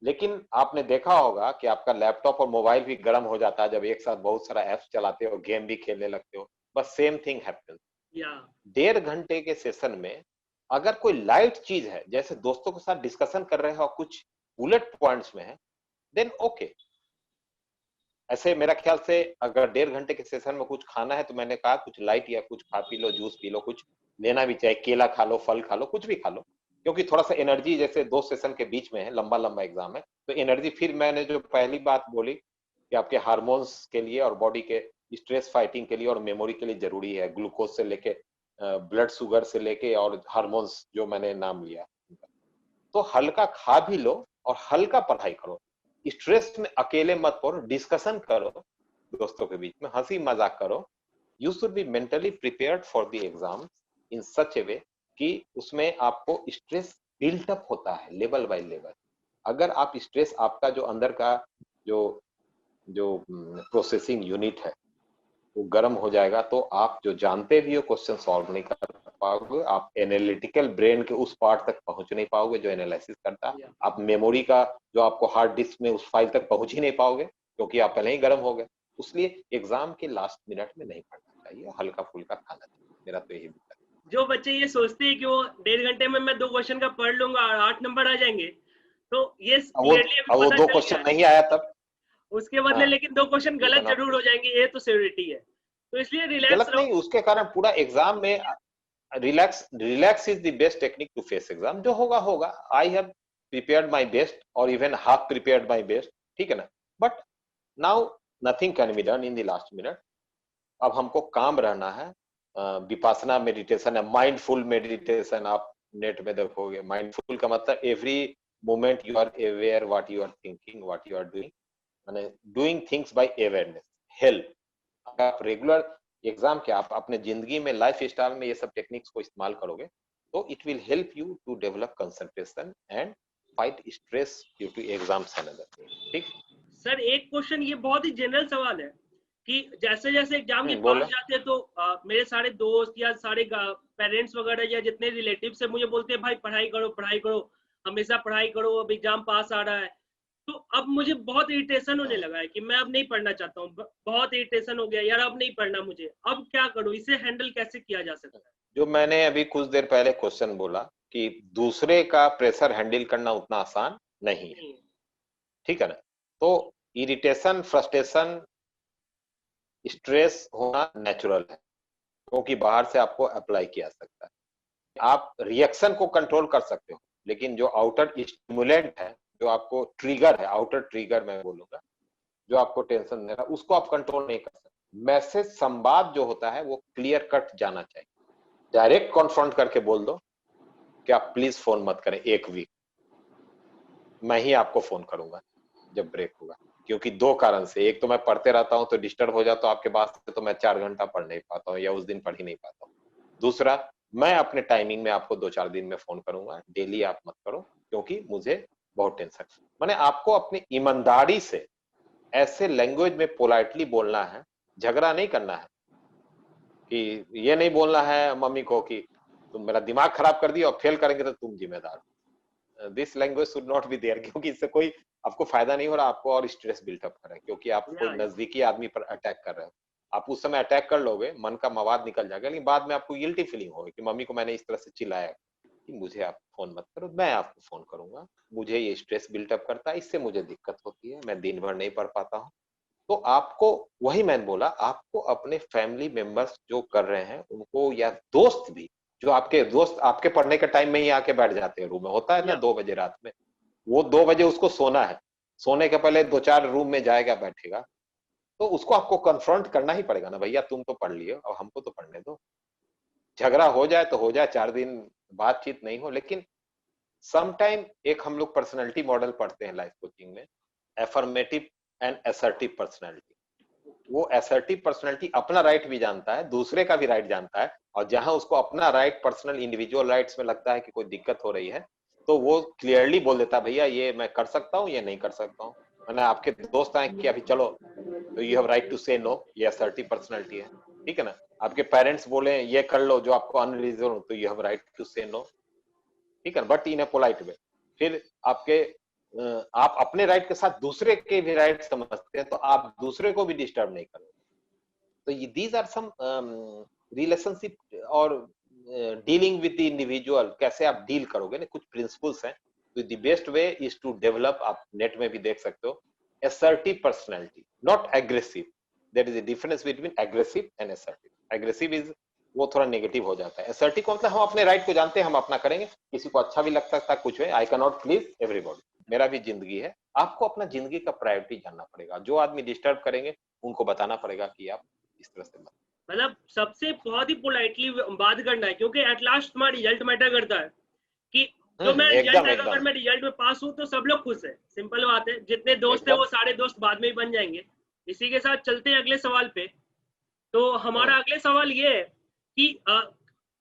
B: लेकिन आपने देखा होगा कि आपका लैपटॉप और मोबाइल भी गर्म हो जाता है जब एक साथ बहुत सारा ऐप्स चलाते हो, गेम भी खेलने लगते हो, बस सेम थिंग हैपेंस। 1.5 घंटे के सेशन में अगर कोई लाइट चीज है, जैसे दोस्तों के साथ डिस्कशन कर रहे हो, कुछ बुलेट पॉइंट्स में है, देन ओके, ऐसे मेरा ख्याल से अगर 1.5 घंटे के सेशन में कुछ खाना है तो मैंने कहा कुछ लाइट या कुछ खा P low, juice P low, कुछ लेना भी चाहिए, केला खा लो, फल खा लो, कुछ भी खा लो, क्योंकि थोड़ा सा एनर्जी, जैसे 2 सेशन के बीच में है, लंबा लंबा एग्जाम है, तो एनर्जी, फिर मैंने जो पहली बात बोली कि आपके हार्मोन्स के लिए और बॉडी के स्ट्रेस फाइटिंग के लिए और मेमोरी के लिए जरूरी है, ग्लूकोज से लेके ब्लड शुगर से लेके और हार्मोन्स जो मैंने नाम लिया, तो हल्का खा भी लो और हल्का पढ़ाई करो, स्ट्रेस में अकेले मत पड़ो, डिस्कशन करो दोस्तों के बीच में, हंसी मजाक करो। You should be mentally prepared for the exam in such a way कि उसमें आपको स्ट्रेस बिल्टअप होता है लेवल बाय लेवल। अगर आप स्ट्रेस, आपका जो अंदर का जो जो प्रोसेसिंग यूनिट है वो गर्म हो जाएगा, तो आप जो जानते भी हो क्वेश्चन सॉल्व नहीं कर पाओगे, आप एनालिटिकल ब्रेन के उस पार्ट तक पहुंच नहीं पाओगे जो एनालिसिस करता है, आप मेमोरी का जो आपको हार्ड डिस्क में उस फाइल तक पहुंच ही नहीं पाओगे क्योंकि आप पहले ही गर्म हो गए। इसलिए एग्जाम के लास्ट मिनट में नहीं पढ़ना चाहिए, हल्का फुल्का खाना चाहिए, मेरा तो यही विचार।
A: जो बच्चे ये सोचते हैं कि वो 1.5 घंटे में मैं 2 क्वेश्चन का पढ़ लूंगा और 8 नंबर आ जाएंगे, तो ये क्लियरली अभी
B: वो
A: पता
B: 2
A: चल गया
B: क्वेश्चन नहीं आया तब,
A: उसके बदले
B: हाँ,
A: लेकिन 2 क्वेश्चन
B: यू
A: गलत
B: कैन नॉट,
A: जरूर हो जाएंगे, ये तो श्योरिटी है। तो इसलिए रिलैक्स
B: गलत
A: रहो।
B: नहीं, उसके कारण पूरा एग्जाम में relax is the best technique to face exam. जो होगा होगा, I have prepared my best और even half prepared my best, ठीक है ना, but now nothing can be done in the last minute. अब हमको काम रहना है, विपासना मेडिटेशन है, माइंडफुल मेडिटेशन, आप नेट में देखोगे, माइंडफुल का मतलब every moment you are aware what you are thinking, what you are doing, माने doing things by awareness, help. आप रेगुलर एग्जाम के, आप अपने जिंदगी में लाइफ स्टाइल में ये सब टेक्निक्स को इस्तेमाल करोगे तो it will help you to develop concentration and fight stress due to exams and other things. ठीक
A: सर, एक क्वेश्चन ये बहुत ही जनरल सवाल है कि जैसे जैसे एग्जाम के
B: बोले।
A: पास जाते हैं तो मेरे सारे दोस्त या सारे पेरेंट्स वगैरह या जितने रिलेटिव से मुझे बोलते हैं भाई पढ़ाई करो, हमेशा पढ़ाई करो, अब एग्जाम पास आ रहा है। तो अब मुझे बहुत इरिटेशन होने लगा है कि मैं अब नहीं पढ़ना चाहता हूँ, बहुत इरिटेशन हो गया यार, अब नहीं पढ़ना मुझे, अब क्या करूँ, इसे हैंडल कैसे किया जा सकता है?
B: जो मैंने अभी कुछ देर पहले क्वेश्चन बोला कि दूसरे का प्रेशर हैंडल करना उतना आसान नहीं है, ठीक है ना, तो इरिटेशन, फ्रस्ट्रेशन, स्ट्रेस होना नेचुरल है क्योंकि बाहर से आपको अप्लाई किया सकता है। आप रिएक्शन को कंट्रोल कर सकते हो, लेकिन जो आउटर स्टिमुलेंट है, जो आपको ट्रिगर है, आउटर ट्रिगर मैं बोलूंगा, जो आपको टेंशन दे रहा है, उसको आप कंट्रोल नहीं कर सकते। मैसेज, संवाद जो होता है वो क्लियर कट जाना चाहिए। डायरेक्ट कॉन्फ्रंट करके बोल दो कि आप प्लीज फोन मत करें 1 वीक, मैं ही आपको फोन करूंगा जब ब्रेक होगा, क्योंकि 2 कारण से, एक तो मैं पढ़ते रहता हूं तो डिस्टर्ब हो जाता हूं आपके पास से, तो मैं 4 घंटा पढ़ नहीं पाता हूं या उस दिन पढ़ ही नहीं पाता हूं। दूसरा, मैं अपने टाइमिंग में आपको 2-4 दिन में फोन करूंगा, डेली आप मत करो क्योंकि मुझे बहुत टेंशन। मैंने आपको अपनी ईमानदारी से ऐसे लैंग्वेज में पोलाइटली बोलना है, झगड़ा नहीं करना है, कि ये नहीं बोलना है मम्मी को कि तुम मेरा दिमाग खराब कर दिया और फेल करेंगे तो तुम जिम्मेदार। This language should not be there, क्योंकि इससे कोई आपको फायदा नहीं हो रहा, आपको और स्ट्रेस बिल्टअप कर रहा है, क्योंकि आप कोई नजदीकी आदमी पर अटैक कर रहे हो। आप उस समय अटैक कर लोगे, मन का मवाद निकल जाएगा, लेकिन बाद में आपको गिल्टी फीलिंग होगी कि मम्मी को मैंने इस तरह से चिल्लाया कि मुझे आप फोन मत करो, मैं आपको फोन करूंगा, मुझे ये स्ट्रेस बिल्टअप करता है, इससे मुझे दिक्कत होती है, मैं दिन भर नहीं पढ़ पाता हूँ। तो आपको, वही मैंने बोला, आपको अपने फैमिली मेंबर्स जो कर रहे हैं उनको, या दोस्त भी, जो आपके दोस्त आपके पढ़ने के टाइम में ही आके बैठ जाते हैं रूम में, होता है ना 2 बजे रात में, वो 2 बजे उसको सोना है, सोने के पहले 2-4 रूम में जाएगा, बैठेगा, तो उसको आपको कन्फ्रंट करना ही पड़ेगा ना, भैया तुम तो पढ़ लिए और हमको तो पढ़ने दो। झगड़ा हो जाए तो हो जाए, 4 दिन बातचीत नहीं हो, लेकिन समटाइम एक हम लोग पर्सनैलिटी मॉडल पढ़ते हैं लाइफ कोचिंग में, एफर्मेटिव एंड असर्टिव पर्सनैलिटी। वो असर्टिव पर्सनैलिटी अपना राइट भी जानता है, दूसरे का भी राइट जानता है, और जहां उसको अपना राइट, पर्सनल इंडिविजुअल राइट्स में लगता है कि कोई दिक्कत हो रही है, तो वो क्लियरली बोल देता है भैया ये मैं कर सकता हूँ, ये नहीं कर सकता हूँ। मैंने आपके दोस्त आए कि अभी चलो, तो यू हैव राइट टू से नो, ये असर्टिव पर्सनैलिटी है, ठीक है ना। आपके पेरेंट्स बोले ये कर लो जो आपको अनरीजन हो, तो यू हैव राइट टू से नो, ठीक है, but in A polite way. फिर आपके आप अपने राइट के साथ दूसरे के भी राइट समझते हैं, तो आप दूसरे को भी डिस्टर्ब नहीं करोगे। तो दीज आर सम रिलेशनशिप और डीलिंग विद द इंडिविजुअल, कैसे आप डील करोगे ना, कुछ प्रिंसिपल्स हैं। तो the best way is to develop, आप नेट में भी देख सकते हो, assertive personality, not aggressive. There is a difference between aggressive and assertive. Aggressive is वो थोड़ा नेगेटिव हो जाता है. असर्टिव को मतलब हम अपने राइट को जानते हैं, हम अपना करेंगे, किसी को अच्छा भी लग सकता है कुछ है, आई कैन नॉट प्लीज एवरीबॉडी, मेरा भी जिंदगी है. आपको अपना जिंदगी का प्रायोरिटी जानना पड़ेगा. जो आदमी डिस्टर्ब करेंगे उनको बताना पड़ेगा कि आप इस तरह से
A: मतलब सबसे बहुत ही पोलाइटली बात करना है, क्योंकि एट लास्ट तुम्हारा रिजल्ट मैटर करता है कि जो मैं रिजल्ट आएगा, अगर मैं रिजल्ट में पास हूँ तो सब लोग खुश है. सिंपल बात है. जितने दोस्त है वो सारे दोस्त बाद में ही बन जाएंगे. इसी के साथ चलते हैं अगले सवाल पे. तो हमारा अगले सवाल ये है कि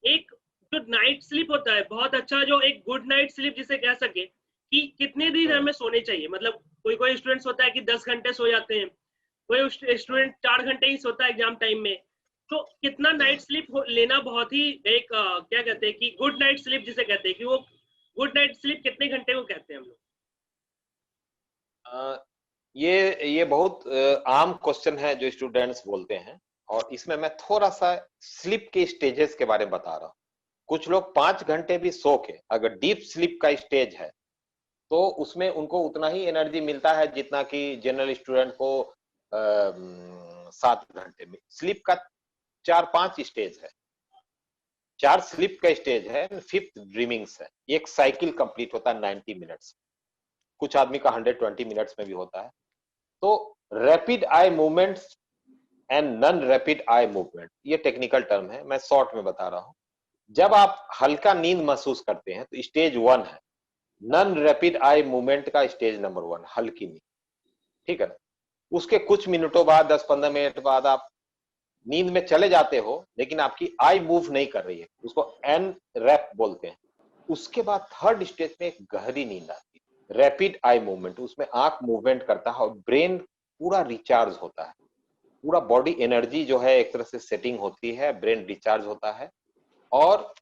A: एक जो नाइट स्लीप होता है बहुत अच्छा, जो एक गुड नाइट स्लीप जिसे कह सके, कि कितने दिन हमें सोने चाहिए. मतलब कोई स्टूडेंट्स होता है कि 10 घंटे सो जाते हैं, कोई स्टूडेंट 4 घंटे ही सोता है एग्जाम टाइम में. तो कितना नाइट स्लीप लेना बहुत ही एक क्या कहते हैं कि गुड नाइट स्लीप जिसे कहते हैं, कि वो गुड नाइट स्लीप कितने घंटे को कहते हैं हम लोग.
B: ये बहुत आम क्वेश्चन है जो स्टूडेंट्स बोलते हैं, और इसमें मैं थोड़ा सा स्लीप के स्टेजेस के बारे में बता रहा हूँ. कुछ लोग 5 घंटे भी सो के, अगर डीप स्लीप का स्टेज है तो उसमें उनको उतना ही एनर्जी मिलता है जितना कि जनरल स्टूडेंट को 7 घंटे में. स्लीप का 4-5 स्टेज है. 4 स्लीप का स्टेज है, 5th ड्रीमिंग्स है. एक साइकिल कंप्लीट होता है 90 मिनट्स, कुछ आदमी का 120 मिनट्स में भी होता है. तो rapid eye movements and non rapid eye movement, ये टेक्निकल टर्म है, मैं शॉर्ट में बता रहा हूं. जब आप हल्का नींद महसूस करते हैं तो स्टेज 1 है. नॉन रैपिड आई मूवमेंट का स्टेज नंबर 1 हल्की नींद, ठीक है ना. उसके कुछ मिनटों बाद, 10-15 मिनट बाद आप नींद में चले जाते हो, लेकिन आपकी आई मूव नहीं कर रही है, उसको एन रैप बोलते हैं. उसके बाद थर्ड स्टेज में एक गहरी नींद आती है, रैपिड आई मूवमेंट. उसमें आंख मूवमेंट करता है और ब्रेन पूरा रिचार्ज होता है, पूरा बॉडी एनर्जी जो है एक तरह से सेटिंग होती है, ब्रेन रिचार्ज होता है. और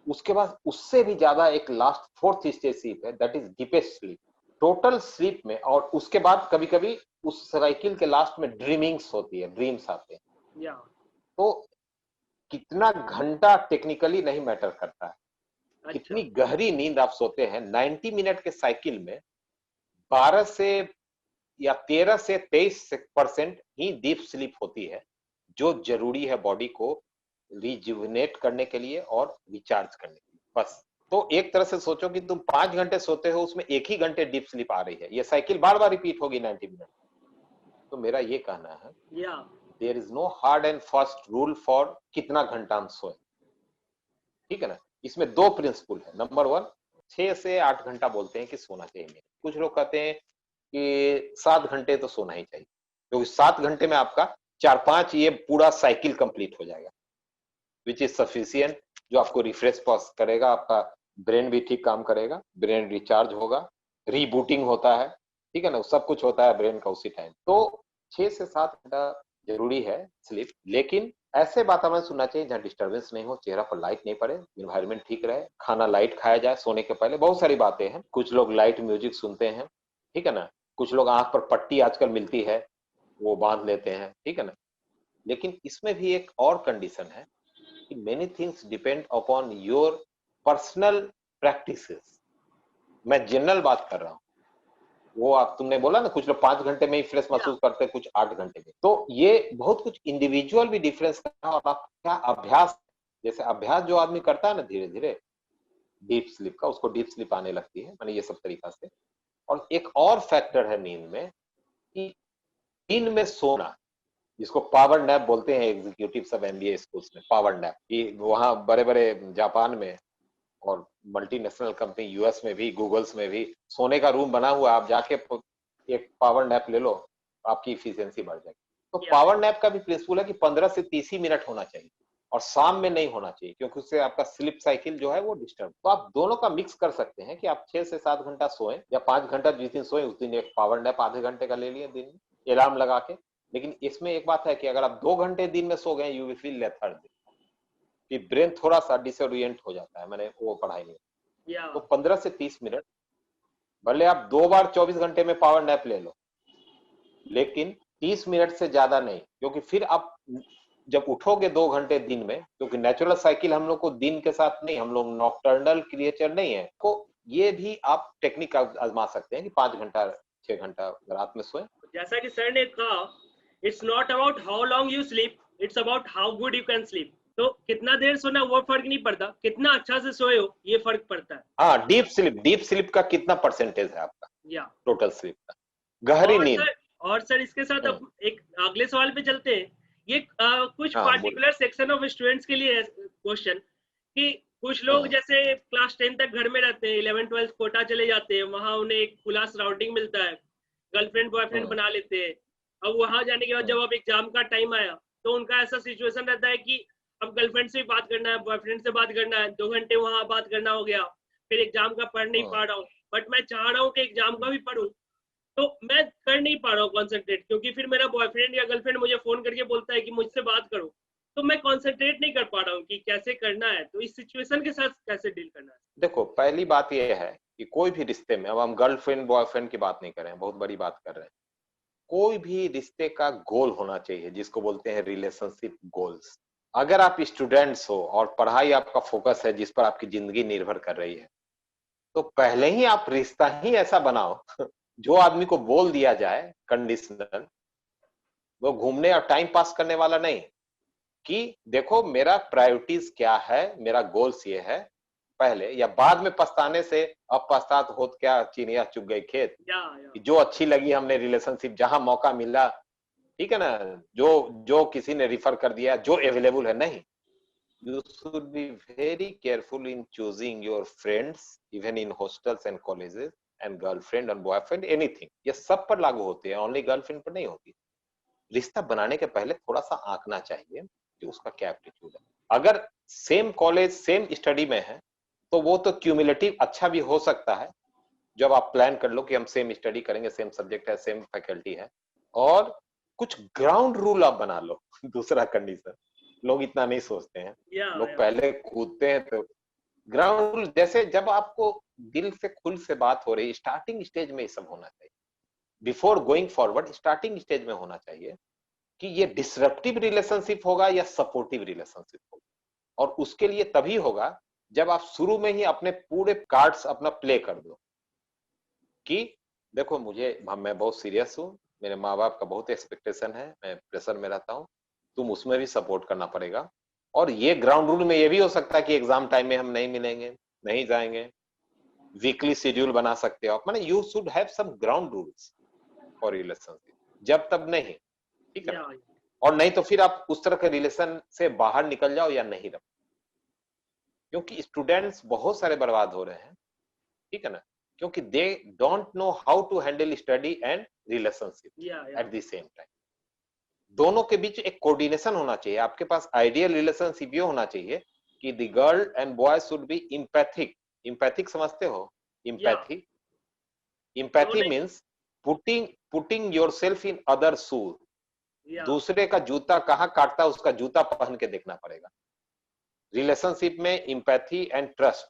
B: उसके बाद उससे भी ज्यादा एक लास्ट 4th स्टेज स्लीप है, that is deepest sleep, total sleep में. और उसके बाद कभी कभी उस साइकिल के लास्ट में ड्रीमिंग्स होती है, ड्रीम्स आते हैं. तो कितना घंटा टेक्निकली नहीं मैटर करता है, कितनी गहरी नींद आप सोते हैं. 90 मिनट के साइकिल में 12 से या 13 से 23% ही डीप स्लीप होती है, जो जरूरी है बॉडी को रिजुविनेट करने के लिए और रिचार्ज करने के लिए, बस. तो एक तरह से सोचो कि तुम 5 घंटे सोते हो, उसमें 1 ही घंटे डीप स्लीप आ रही है, ये साइकिल बार बार रिपीट होगी 90 मिनट. तो मेरा ये कहना है, there is no hard and fast rule for कितना घंटा हम सोए, ठीक है ना. इसमें 2 प्रिंसिपल है. नंबर 1, 6 से 8 घंटा बोलते हैं कि सोना चाहिए. कुछ लोग कहते हैं कि 7 घंटे तो सोना ही चाहिए, क्योंकि 7 घंटे में आपका 4-5 ये पूरा साइकिल कंप्लीट हो जाएगा, विच इज सफिशिएंट, जो आपको रिफ्रेश करेगा, आपका ब्रेन भी ठीक काम करेगा, ब्रेन रिचार्ज होगा, रीबूटिंग होता है, ठीक है ना, सब कुछ होता है ब्रेन का उसी टाइम. तो 6 से 7 घंटा जरूरी है स्लीप. लेकिन ऐसे वातावरण सुनना चाहिए जहाँ डिस्टर्बेंस नहीं हो, चेहरा पर लाइट नहीं पड़े, एनवायरनमेंट ठीक रहे, खाना लाइट खाया जाए सोने के पहले. बहुत सारी बातें हैं. कुछ लोग लाइट म्यूजिक सुनते हैं, ठीक है ना. कुछ लोग आंख पर पट्टी आजकल मिलती है वो बांध लेते हैं, ठीक है ना. लेकिन इसमें भी एक और कंडीशन है कि many things depend upon your personal practices. मैं जनरल बात कर रहा हूँ. वो आप तुमने बोला ना, कुछ लोग 5 घंटे में ही फ्रेश महसूस करते हैं, कुछ 8 घंटे में. तो ये बहुत कुछ इंडिविजुअल भी डिफरेंस है. और आप क्या अभ्यास, जैसे अभ्यास जो आदमी करता है ना धीरे धीरे डीप स्लीप का, उसको डीप स्लीप आने लगती है, मैंने ये सब तरीका से. और एक और फैक्टर है नींद में कि दिन में सोना, जिसको पावर नैप बोलते हैं एग्जीक्यूटिव सब एमबीए स्कूल्स में, पावर नैप. कि वहां बड़े बड़े जापान में और मल्टीनेशनल कंपनी यूएस में भी, गूगल्स में भी सोने का रूम बना हुआ, आप जाके एक पावर नैप ले लो, आपकी इफिशियंसी बढ़ जाएगी. तो पावर नैप का भी प्रिंसिपल है कि 15 से 30 ही मिनट होना चाहिए, और शाम में नहीं होना चाहिए, क्योंकि उससे आपका स्लीप साइकिल जो है वो डिस्टर्ब. तो आप दोनों का मिक्स कर सकते हैं कि आप 6 से 7 घंटा सोएं, या 5 घंटा जिस दिन सोएं उस दिन एक पावर नैप आधे घंटे का ले लिए दिन में अलार्म लगा के. लेकिन इसमें एक बात है कि अगर आप 2 घंटे दिन में सो गए, यू विल फील लेथार्जिक, कि ब्रेन थोड़ा सा डिसोरिएंट हो जाता है. मैंने वो पढ़ाई नहीं. तो 15 से 30 मिनट, भले आप 2 बार 24 घंटे में पावर नैप ले लो, लेकिन 30 मिनट से ज्यादा नहीं, क्योंकि फिर आप जब उठोगे 2 घंटे दिन में, क्योंकि नेचुरल साइकिल हम लोग को दिन के साथ नहीं, हम लोग नॉकटर्नल क्रिएचर नहीं है. तो ये भी आप टेक्निक आजमा सकते हैं कि 5 घंटा 6 घंटा रात में सोए,
A: जैसा कि सर ने कहा, it's not about how long you sleep, it's about how good you can sleep. तो कितना देर सोना वो फर्क नहीं पड़ता, कितना अच्छा से सोए हो ये फर्क पड़ता है।
B: हाँ, डीप स्लीप का कितना परसेंटेज है आपका
A: या
B: टोटल स्लीप का, गहरी नींद।
A: और सर इसके साथ अब एक अगले सवाल पे चलते हैं। ये कुछ
B: हाँ,
A: पार्टिकुलर सेक्शन ऑफ स्टूडेंट्स के लिए क्वेश्चन कि कुछ लोग जैसे क्लास 10 तक घर में रहते हैं, 11 12 कोटा चले जाते हैं, वहां उन्हें एक खुला सराउंडिंग मिलता है, गर्लफ्रेंड बॉयफ्रेंड बना लेते हैं। अब वहां जाने के बाद जब अब एग्जाम का टाइम आया तो उनका ऐसा सिचुएशन रहता है कि अब गर्लफ्रेंड से भी बात करना है, बॉयफ्रेंड से बात करना है, 2 घंटे वहां बात करना हो गया, फिर एग्जाम का पढ़ नहीं पा रहा हूँ, बट मैं चाह रहा हूँ कि एग्जाम का भी पढूं, तो मैं कर नहीं पा रहा हूँ कॉन्सेंट्रेट, क्योंकि फिर मेरा बॉयफ्रेंड या गर्लफ्रेंड मुझे फोन करके बोलता है कि मुझसे बात करो, तो मैं कॉन्सेंट्रेट नहीं कर पा रहा हूँ कि कैसे करना है। तो इस सिचुएशन के साथ कैसे डील करना है?
B: देखो, पहली बात यह है कि कोई भी रिश्ते में, अब हम गर्लफ्रेंड बॉयफ्रेंड की बात नहीं कर रहे हैं, बहुत बड़ी बात कर रहे हैं, कोई भी रिश्ते का गोल होना चाहिए जिसको बोलते हैं रिलेशनशिप गोल्स। अगर आप स्टूडेंट्स हो और पढ़ाई आपका फोकस है जिस पर आपकी जिंदगी निर्भर कर रही है, तो पहले ही आप रिश्ता ही ऐसा बनाओ जो आदमी को बोल दिया जाए कंडीशनल, वो घूमने और टाइम पास करने वाला नहीं, कि देखो मेरा प्रायोरिटीज क्या है, मेरा गोल्स ये है पहले, या बाद में पछताने से अब पछतात होत क्या, चिड़िया चुग गई खेत।
A: या।
B: जो अच्छी लगी हमने रिलेशनशिप, जहां मौका मिला, ठीक है ना, जो किसी ने रिफर कर दिया, जो अवेलेबल है, नहीं। You should be very careful in choosing your friends, even in hostels and colleges, and girlfriend and boyfriend, anything. ये सब पर लागू होती है, ओनली गर्लफ्रेंड पर नहीं होती। रिश्ता बनाने के पहले थोड़ा सा आंकना चाहिए कि उसका क्या एप्टीट्यूड है। अगर सेम कॉलेज सेम स्टडी में है तो वो तो क्यूमुलेटिव अच्छा भी हो सकता है, जब आप प्लान कर लो कि हम सेम स्टडी करेंगे, सेम सब्जेक्ट है, सेम फैकल्टी है, और कुछ ग्राउंड रूल आप बना लो। दूसरा कंडीशन, लोग इतना नहीं सोचते हैं, लोग पहले कूदते हैं, तो ग्राउंड रूल जैसे जब आपको दिल से खुल से बात हो रही, स्टार्टिंग स्टेज में ये सब होना चाहिए, before going forward starting stage में होना चाहिए कि ये डिसरप्टिव रिलेशनशिप होगा या सपोर्टिव रिलेशनशिप होगा। और उसके लिए तभी होगा जब आप शुरू में ही अपने पूरे कार्ड्स अपना प्ले कर दो कि देखो मैं बहुत सीरियस हूँ, मेरे माँ बाप का बहुत एक्सपेक्टेशन है, मैं प्रेशर में रहता हूँ, तुम उसमें भी सपोर्ट करना पड़ेगा। और ये ग्राउंड रूल में ये भी हो सकता है कि एग्जाम टाइम में हम नहीं मिलेंगे, नहीं जाएंगे, वीकली शेड्यूल बना सकते हो आप, माने you should have some ground rules for relationship, जब तब नहीं, ठीक है ना? और नहीं तो फिर आप उस तरह के रिलेशन से बाहर निकल जाओ या नहीं रहो, क्योंकि स्टूडेंट्स बहुत सारे बर्बाद हो रहे हैं, ठीक है ना, क्योंकि they don't know how to handle study and relationship at the same time. दोनों के बीच एक कोऑर्डिनेशन होना चाहिए। आपके पास आइडियल रिलेशनशिप ये होना चाहिए कि the girl and boy should be empathic. Empathic समझते हो? Empathy, empathy means putting yourself in other shoes. दूसरे का जूता कहाँ काटता है उसका जूता पहन के देखना पड़ेगा। रिलेशनशिप में empathy and trust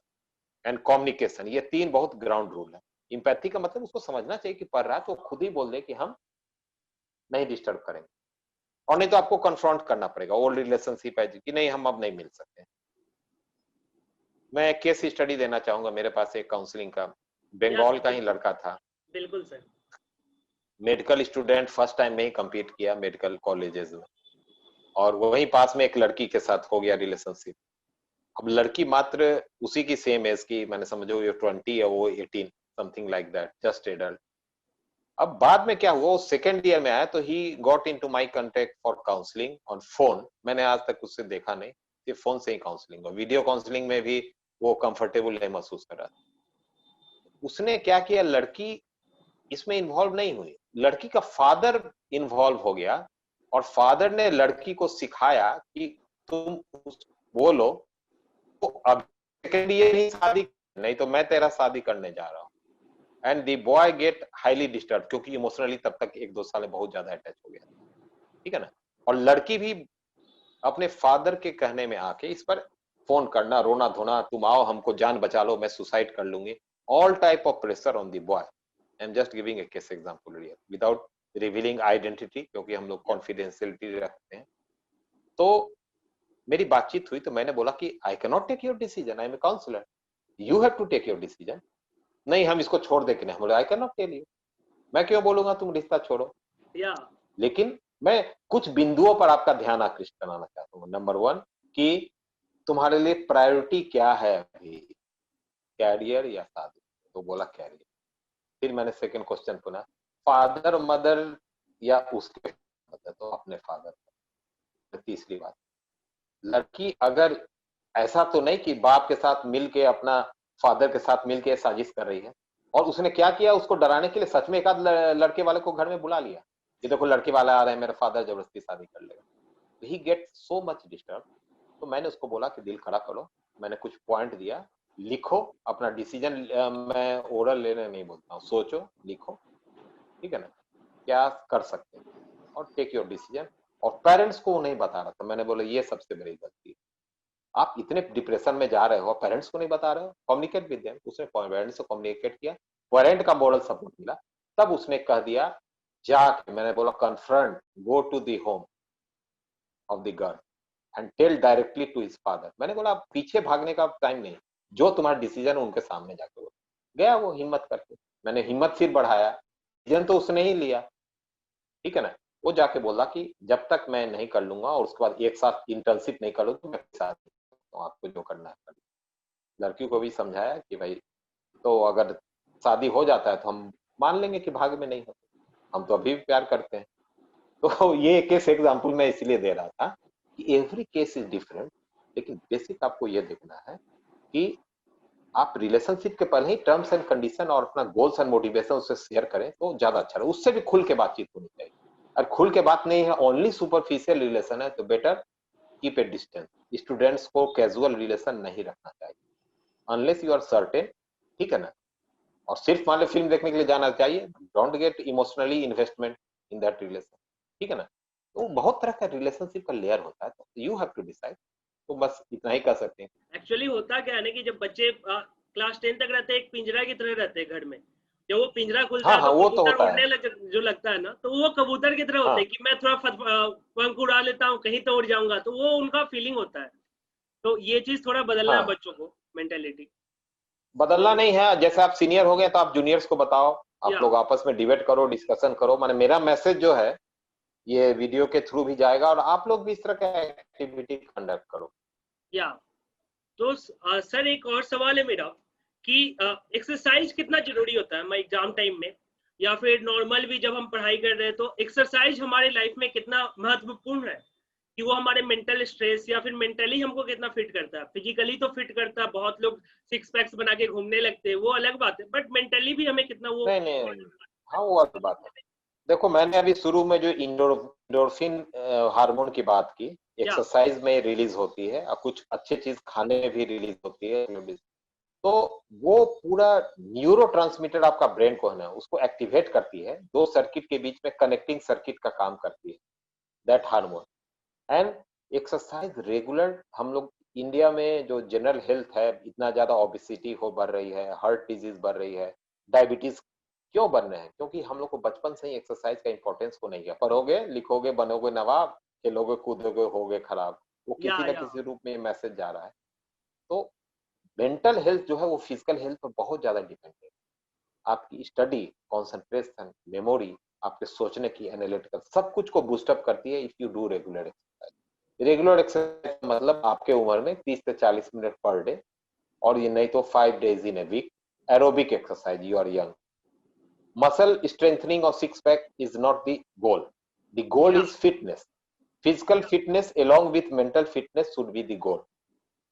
B: and communication, ये तीन बहुत ग्राउंड रूल है। एम्पैथी का मतलब उसको समझना चाहिए कि पढ़ रहा है तो खुद ही बोल दे कि हम नहीं डिस्टर्ब करेंगे, और नहीं तो आपको कन्फ्रंट करना पड़ेगा। ओल्ड रिलेशनशिप है कि नहीं हम अब नहीं मिल सकते। मैं केस स्टडी देना चाहूंगा। मेरे पास एक काउंसलिंग का बंगाल का ही लड़का था।
A: बिल्कुल sir.
B: Medical student, first time में ही कंप्लीट किया मेडिकल कॉलेजेस में, और वहीं पास में एक लड़की के साथ हो गया रिलेशनशिप। अब लड़की मात्र उसी की सेम एज की, मैंने समझो ये 20 या वो 18, something like that, just adult. अब बाद में क्या हुआ, वो सेकेंड ईयर में आया तो he got into my contact for counselling on phone. मैंने आज तक उससे देखा नहीं, सिर्फ फोन से ही काउंसलिंग, और वीडियो काउंसलिंग में भी वो कंफर्टेबल नहीं महसूस कर रहा था। उसने क्या किया, लड़की इसमें इन्वॉल्व नहीं हुई, लड़की का फादर इन्वॉल्व हो गया, और फादर ने लड़की को सिखाया कि तुम बोलो तो अब सेकेंड ईयर ही शादी, नहीं तो मैं तेरा शादी करने जा रहा हूँ। And the boy get highly disturb, क्योंकि इमोशनली तब तक 1-2 साल में बहुत ज्यादा अटैच हो गया, ठीक है ना। और लड़की भी अपने फादर के कहने में आके इस पर फोन करना, रोना धोना, तुम आओ हमको जान बचा लो, मैं सुसाइड कर लूंगी, all type of pressure on the boy. I am just giving a case example here without revealing identity, क्योंकि हम लोग कॉन्फिडेंशियलिटी रखते हैं। तो मेरी बातचीत हुई तो मैंने बोला कि I can not take your decision, I am a counsellor, you have to take your decision. नहीं हम इसको छोड़ दे के नहीं, बोले I can not tell you, मैं क्यों बोलूंगा तुम रिश्ता छोड़ो, लेकिन मैं कुछ बिंदुओं पर आपका ध्यान आकृष्ट कराना चाहता हूँ। नंबर 1 कि तुम्हारे लिए प्रायोरिटी क्या है अभी, कैरियर या शादी? तो बोला कैरियर। फिर मैंने सेकंड क्वेश्चन सुना, फादर मदर या उसके फादर? तो अपने फादर। तीसरी बात, लड़की अगर ऐसा तो नहीं कि बाप के साथ मिलके, अपना फादर के साथ मिलके साजिश कर रही है, और उसने क्या किया, उसको डराने के लिए सच में एक आध लड़के वाले को घर में बुला लिया कि देखो लड़के वाला आ रहे हैं, मेरा फादर जबरदस्ती शादी कर लेगा। ही गेट सो मच डिस्टर्ब। तो मैंने उसको बोला कि दिल खड़ा करो, मैंने कुछ पॉइंट दिया, लिखो अपना डिसीजन। मैं ओरल लेने नहीं बोलता हूँ, सोचो, लिखो, ठीक है ना, क्या कर सकते हैं, और टेक योर डिसीजन। और पेरेंट्स को नहीं बता रहा था। मैंने बोला ये सबसे बड़ी गलती है, आप इतने डिप्रेशन में जा रहे हो, पेरेंट्स को नहीं बता रहे हो, कम्युनिकेट विद देम। उसने पेरेंट्स से कम्युनिकेट किया, पेरेंट का मॉरल सपोर्ट मिला, तब उसने कह दिया जाके, मैंने बोला confront, go to the home of the girl and tell directly to his father. मैंने बोला आप पीछे भागने का टाइम नहीं, जो तुम्हारा डिसीजन उनके सामने जाके बोलो। गया वो हिम्मत करके, मैंने हिम्मत फिर बढ़ाया, डिसीजन तो उसने ही लिया, ठीक है ना। वो जाके बोला कि जब तक मैं नहीं कर लूंगा और उसके बाद एक साथ इंटर्नशिप नहीं करूँ तो मैं साथ, तो आपको जो करना है कर। लड़की को भी समझाया कि भाई तो अगर शादी हो जाता है तो हम मान लेंगे कि भाग्य में नहीं होता, हम तो अभी भी प्यार करते हैं। तो ये केस एग्जांपल मैं इसलिए दे रहा था कि एवरी केस इज डिफरेंट, लेकिन बेसिक आपको ये देखना है कि आप रिलेशनशिप के पहले ही टर्म्स एंड कंडीशन और अपना गोल्स एंड मोटिवेशन उससे शेयर करें तो ज्यादा अच्छा रहे। उससे भी खुल के बातचीत होनी चाहिए। और खुल के बात नहीं है, ओनली सुपरफिशियल रिलेशन है, तो better keep a distance. Students को कैजुअल रिलेशन नहीं रखना चाहिए अनलेस यू आर सर्टेन, ठीक है ना। और सिर्फ मान लो फिल्म देखने के लिए जाना चाहिए, don't get emotionally investment in that relation, ठीक है ना। तो बहुत तरह का रिलेशनशिप का लेयर होता है, तो यू हैव टू डिसाइड। तो बस इतना ही कर सकते हैं।
A: एक्चुअली होता क्या है ना कि जब बच्चे क्लास 10 तक रहते हैं, एक पिंजरा की तरह रहते हैं घर में। जब वो पिंजरा खुलता
B: हाँ
A: है
B: हाँ,
A: तो
B: वो तो
A: कबूतर
B: होता है।
A: उड़ने जो लगता है ना, तो वो कबूतर की तरह होते हैं कि मैं थोड़ा पंख उड़ा लेता हूँ, कहीं तो उड़ जाऊंगा, तो वो उनका फीलिंग होता है। तो ये चीज थोड़ा बदलना है
B: हाँ,
A: बच्चों को, मेंटेलिटी।
B: बदलना
A: तो
B: नहीं है। जैसे आप सीनियर हो गए तो आप जूनियर्स को बताओ, आप
A: या
B: लोग आपस में डिबेट करो, डिस्कशन करो। माने मेरा मैसेज जो है ये वीडियो के थ्रू भी जाएगा, और आप लोग भी इस तरह का एक्टिविटी कंडक्ट करो।
A: या तो सर एक और सवाल है मेरा कि एक्सरसाइज कितना जरूरी होता है हमारे एग्जाम टाइम में, या फिर नॉर्मल भी जब हम पढ़ाई कर रहे हैं, तो एक्सरसाइज हमारे लाइफ में कितना महत्वपूर्ण है कि वो हमारे मेंटल स्ट्रेस या फिर मेंटली हमको कितना फिट करता है। फिजिकली तो फिट करता है, बहुत लोग सिक्स पैक्स बना के घूमने लगते हैं, वो अलग बात है, बट मेंटली भी हमें कितना वो।
B: नहीं नहीं, हाँ वो अलग बात है। देखो मैंने अभी शुरू में जो इंडोर्फिन हार्मोन की बात की,
A: या
B: एक्सरसाइज में रिलीज होती है, और कुछ अच्छी चीज खाने में भी रिलीज होती है, तो वो पूरा न्यूरोट्रांसमीटर आपका ब्रेन को है ना, उसको एक्टिवेट करती है, दो सर्किट के बीच में कनेक्टिंग सर्किट का काम करती है that hormone. And exercise regular, हम लोग इंडिया में जो जनरल हेल्थ है, इतना ज्यादा ओबेसिटी हो बढ़ रही है, हार्ट डिजीज बढ़ रही है, डायबिटीज क्यों बन रहे हैं? क्योंकि हम लोग को बचपन से ही एक्सरसाइज का इंपॉर्टेंस को नहीं है। पढ़ोगे, लिखोगे, बनोगे नवाब, खेलोगे, कूदोगे, होगे खराब, वो किसी ना
A: या
B: किसी रूप में मैसेज जा रहा है। तो मेंटल हेल्थ जो है वो फिजिकल हेल्थ पर बहुत ज्यादा डिपेंड है। आपकी स्टडी, कंसंट्रेशन, मेमोरी, आपके सोचने की, एनालिटिकल, सब कुछ को बूस्टअप करती है if you do regular exercise. Regular exercise मतलब आपके उम्र में 30 से 40 मिनट पर डे, और ये नहीं तो 5 days in a week aerobic exercise, you are young. Muscle strengthening or six pack is not the goal. The goal
A: या
B: is fitness. Physical fitness along with mental fitness should be the goal.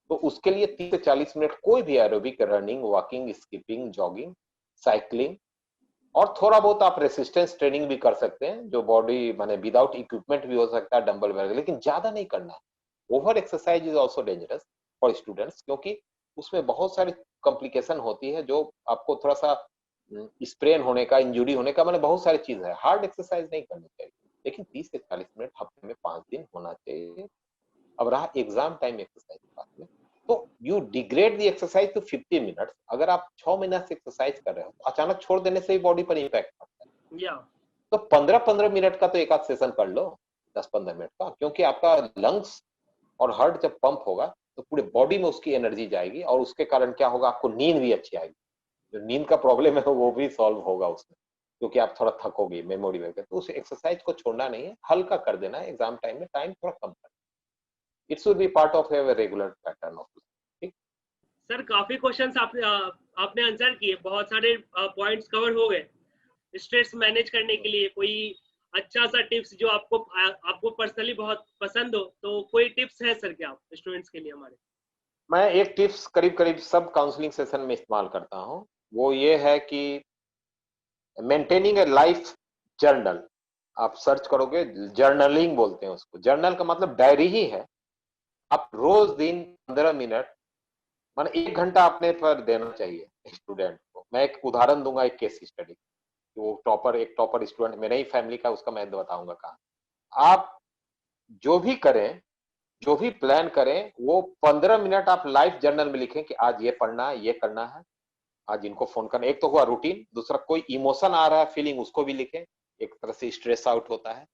B: तो उसके लिए 30 से 40 minute कोई भी aerobic, running, walking, skipping, jogging, cycling, और थोड़ा बहुत आप रेसिस्टेंस ट्रेनिंग भी कर सकते हैं, जो बॉडी माने विदाउट इक्विपमेंट भी हो सकता है, डंबल वगैरह, लेकिन ज्यादा नहीं करना है। Over exercise is also dangerous for students, क्योंकि उसमें बहुत सारी कॉम्प्लिकेशन होती है, जो आपको थोड़ा सा स्प्रेन होने का, इंजुरी होने का, मैंने बहुत सारी चीज है। हार्ड एक्सरसाइज नहीं करनी चाहिए, लेकिन 30 से 40 मिनट हफ्ते में 5 दिन होना चाहिए। अब रहा एग्जाम टाइम एक्सरसाइज की बात में, तो you degrade the exercise to 50 minutes. अगर आप 6 महीना से एक्सरसाइज कर रहे हो, अचानक छोड़ देने से ही बॉडी पर इंपैक्ट पड़ता है।
A: या
B: तो 15-15 मिनट का तो एक आध सेशन कर लो, 10-15 मिनट का, क्योंकि आपका लंग्स और हार्ट जब पंप होगा तो पूरे बॉडी में उसकी एनर्जी जाएगी, और उसके कारण क्या होगा, आपको नींद भी अच्छी आएगी। जो नींद का प्रॉब्लम है वो भी सॉल्व होगा उसमें। क्योंकि आप थोड़ा थकोगे मेमोरी में, तो उस एक्सरसाइज को छोड़ना नहीं है, हल्का कर देना है एग्जाम टाइम में, टाइम थोड़ा कम कर, it should be part of a regular pattern of. ठीक
A: सर, काफी क्वेश्चंस आपने आंसर किए, बहुत सारे पॉइंट्स कवर हो गए। स्ट्रेस मैनेज करने के लिए कोई अच्छा सा टिप्स जो आपको पर्सनली बहुत पसंद हो, तो कोई टिप्स है सर क्या स्टूडेंट्स के लिए हमारे?
B: मैं एक टिप्स करीब करीब सब काउंसलिंग सेशन में इस्तेमाल करता हूँ, वो ये है कि मेंटेनिंग ए लाइफ जर्नल। आप सर्च करोगे, जर्नलिंग बोलते हैं उसको। जर्नल का मतलब डायरी ही है। आप रोज दिन 15 मिनट, मान 1 घंटा अपने पर देना चाहिए स्टूडेंट को। मैं एक उदाहरण दूंगा, एक केस स्टडी। वो एक टॉपर स्टूडेंट मेरे ही फैमिली का, उसका मैं बताऊंगा कहा। आप जो भी करें, जो भी प्लान करें, वो 15 मिनट आप लाइफ जर्नल में लिखें कि आज ये पढ़ना है, ये करना है, आज इनको फोन करना। एक तो हुआ रूटीन, दूसरा कोई इमोशन आ रहा है, फीलिंग, उसको भी लिखें, एक तरह से स्ट्रेस आउट होता है।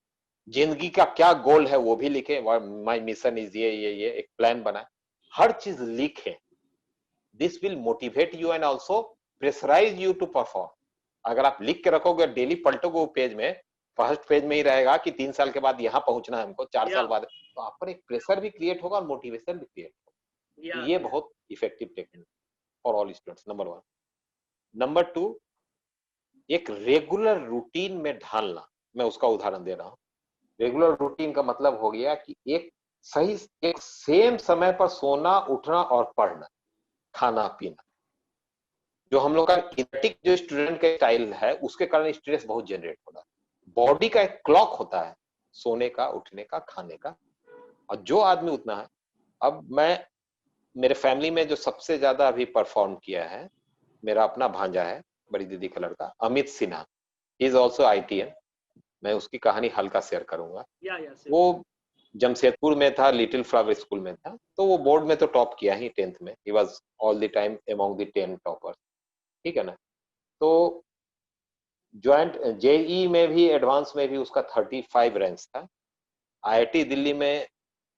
B: जिंदगी का क्या गोल है वो भी लिखें, माय मिशन इज ये एक प्लान बनाए, हर चीज लिखें। This will motivate you and also pressurise you to perform. अगर आप लिख के रखोगे, डेली पलटोगे वो पेज में, फर्स्ट पेज में ही रहेगा कि 3 साल के बाद यहाँ पहुंचना है हमको, 4 साल बाद, तो आप पर एक प्रेशर भी क्रिएट होगा और मोटिवेशन भी क्रिएट होगा। ये बहुत effective technique for all students, number 1। Number 2, एक रेगुलर रूटीन में ढालना। मैं उसका उदाहरण दे रहा हूँ। रेगुलर रूटीन का मतलब हो गया कि एक सेम समय पर सोना, उठना और पढ़ना, खाना पीना। जो हम लोग का इनेटिक जो स्टूडेंट का स्टाइल है, उसके कारण स्ट्रेस बहुत जनरेट हो रहा है। बॉडी का एक क्लॉक होता है, सोने का, उठने का, खाने का, और जो आदमी उतना है। अब मेरे फैमिली में जो सबसे ज्यादा अभी परफॉर्म किया है, मेरा अपना भांजा है, बड़ी दीदी का लड़का, Amit Sinha, is also ITN। मैं उसकी कहानी हल्का शेयर करूंगा। वो जमशेदपुर में था, लिटिल फ्लावर स्कूल में था, तो वो बोर्ड में तो टॉप किया ही 10th में। He was all the time among the 10 toppers, ठीक है ना। तो ज्वाइंट JEE में भी, एडवांस में भी उसका 35 रैंक्स था। IIT दिल्ली में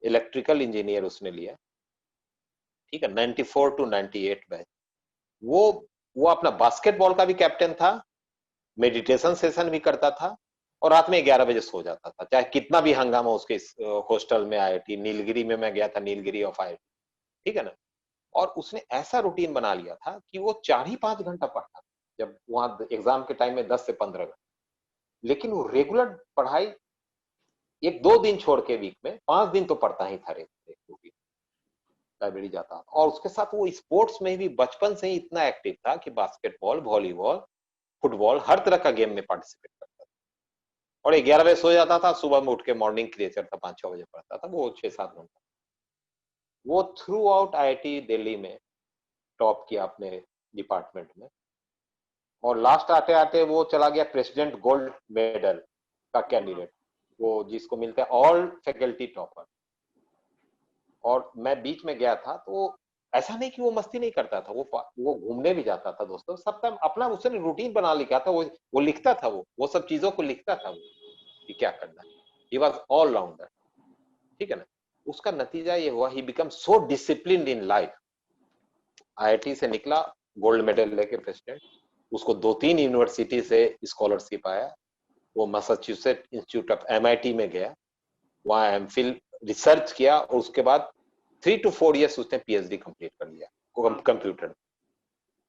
B: इलेक्ट्रिकल इंजीनियर उसने लिया, ठीक है, 94 to 98 बैच। वो अपना बास्केटबॉल का भी कैप्टन था, मेडिटेशन सेशन भी करता था, और रात में 11 बजे सो जाता था, चाहे कितना भी हंगामा उसके हॉस्टल में। IIT नीलगिरी में मैं गया था, नीलगिरी ऑफ IIT, ठीक है ना। और उसने ऐसा रूटीन बना लिया था कि वो 4 ही 5 घंटा पढ़ता, जब वहां एग्जाम के टाइम में 10 से 15 घंटा। लेकिन वो रेगुलर पढ़ाई 1-2 दिन छोड़ के वीक में 5 दिन तो पढ़ता ही था, लाइब्रेरी जाता। और उसके साथ वो स्पोर्ट्स में भी बचपन से ही इतना एक्टिव था कि बास्केटबॉल, वॉलीबॉल, फुटबॉल, हर तरह का गेम में पार्टिसिपेट करता था। और 11 बजे सो जाता था, सुबह में उठ के मॉर्निंग क्रिएचर था, 5-6 बजे पढ़ता था वो 6-7 घंटा। वो थ्रू आउट IIT दिल्ली में टॉप किया अपने डिपार्टमेंट में, और लास्ट आते आते वो चला गया प्रेसिडेंट गोल्ड मेडल का कैंडिडेट, वो जिसको मिलता है ऑल फैकल्टी टॉपर। और मैं बीच में गया था, तो ऐसा नहीं कि वो मस्ती नहीं करता था, वो घूमने भी जाता था दोस्तों, सब टाइम अपना उसने रूटीन बना लिखा था। वो लिखता था, वो सब चीजों को लिखता था वो कि क्या करना है। ही वाज ऑल राउंडर, ठीक है ना। उसका नतीजा ये हुआ, he become so disciplined in life. IIT से निकला गोल्ड मेडल लेके प्रेसिडेंट, उसको 2-3 यूनिवर्सिटी से स्कॉलरशिप आया। वो मैसाचुसेट इंस्टीट्यूट ऑफ MIT में गया, वहां MPhil रिसर्च किया, और उसके बाद 3 to 4 years उसने PhD कंप्लीट कर लिया कंप्यूटर।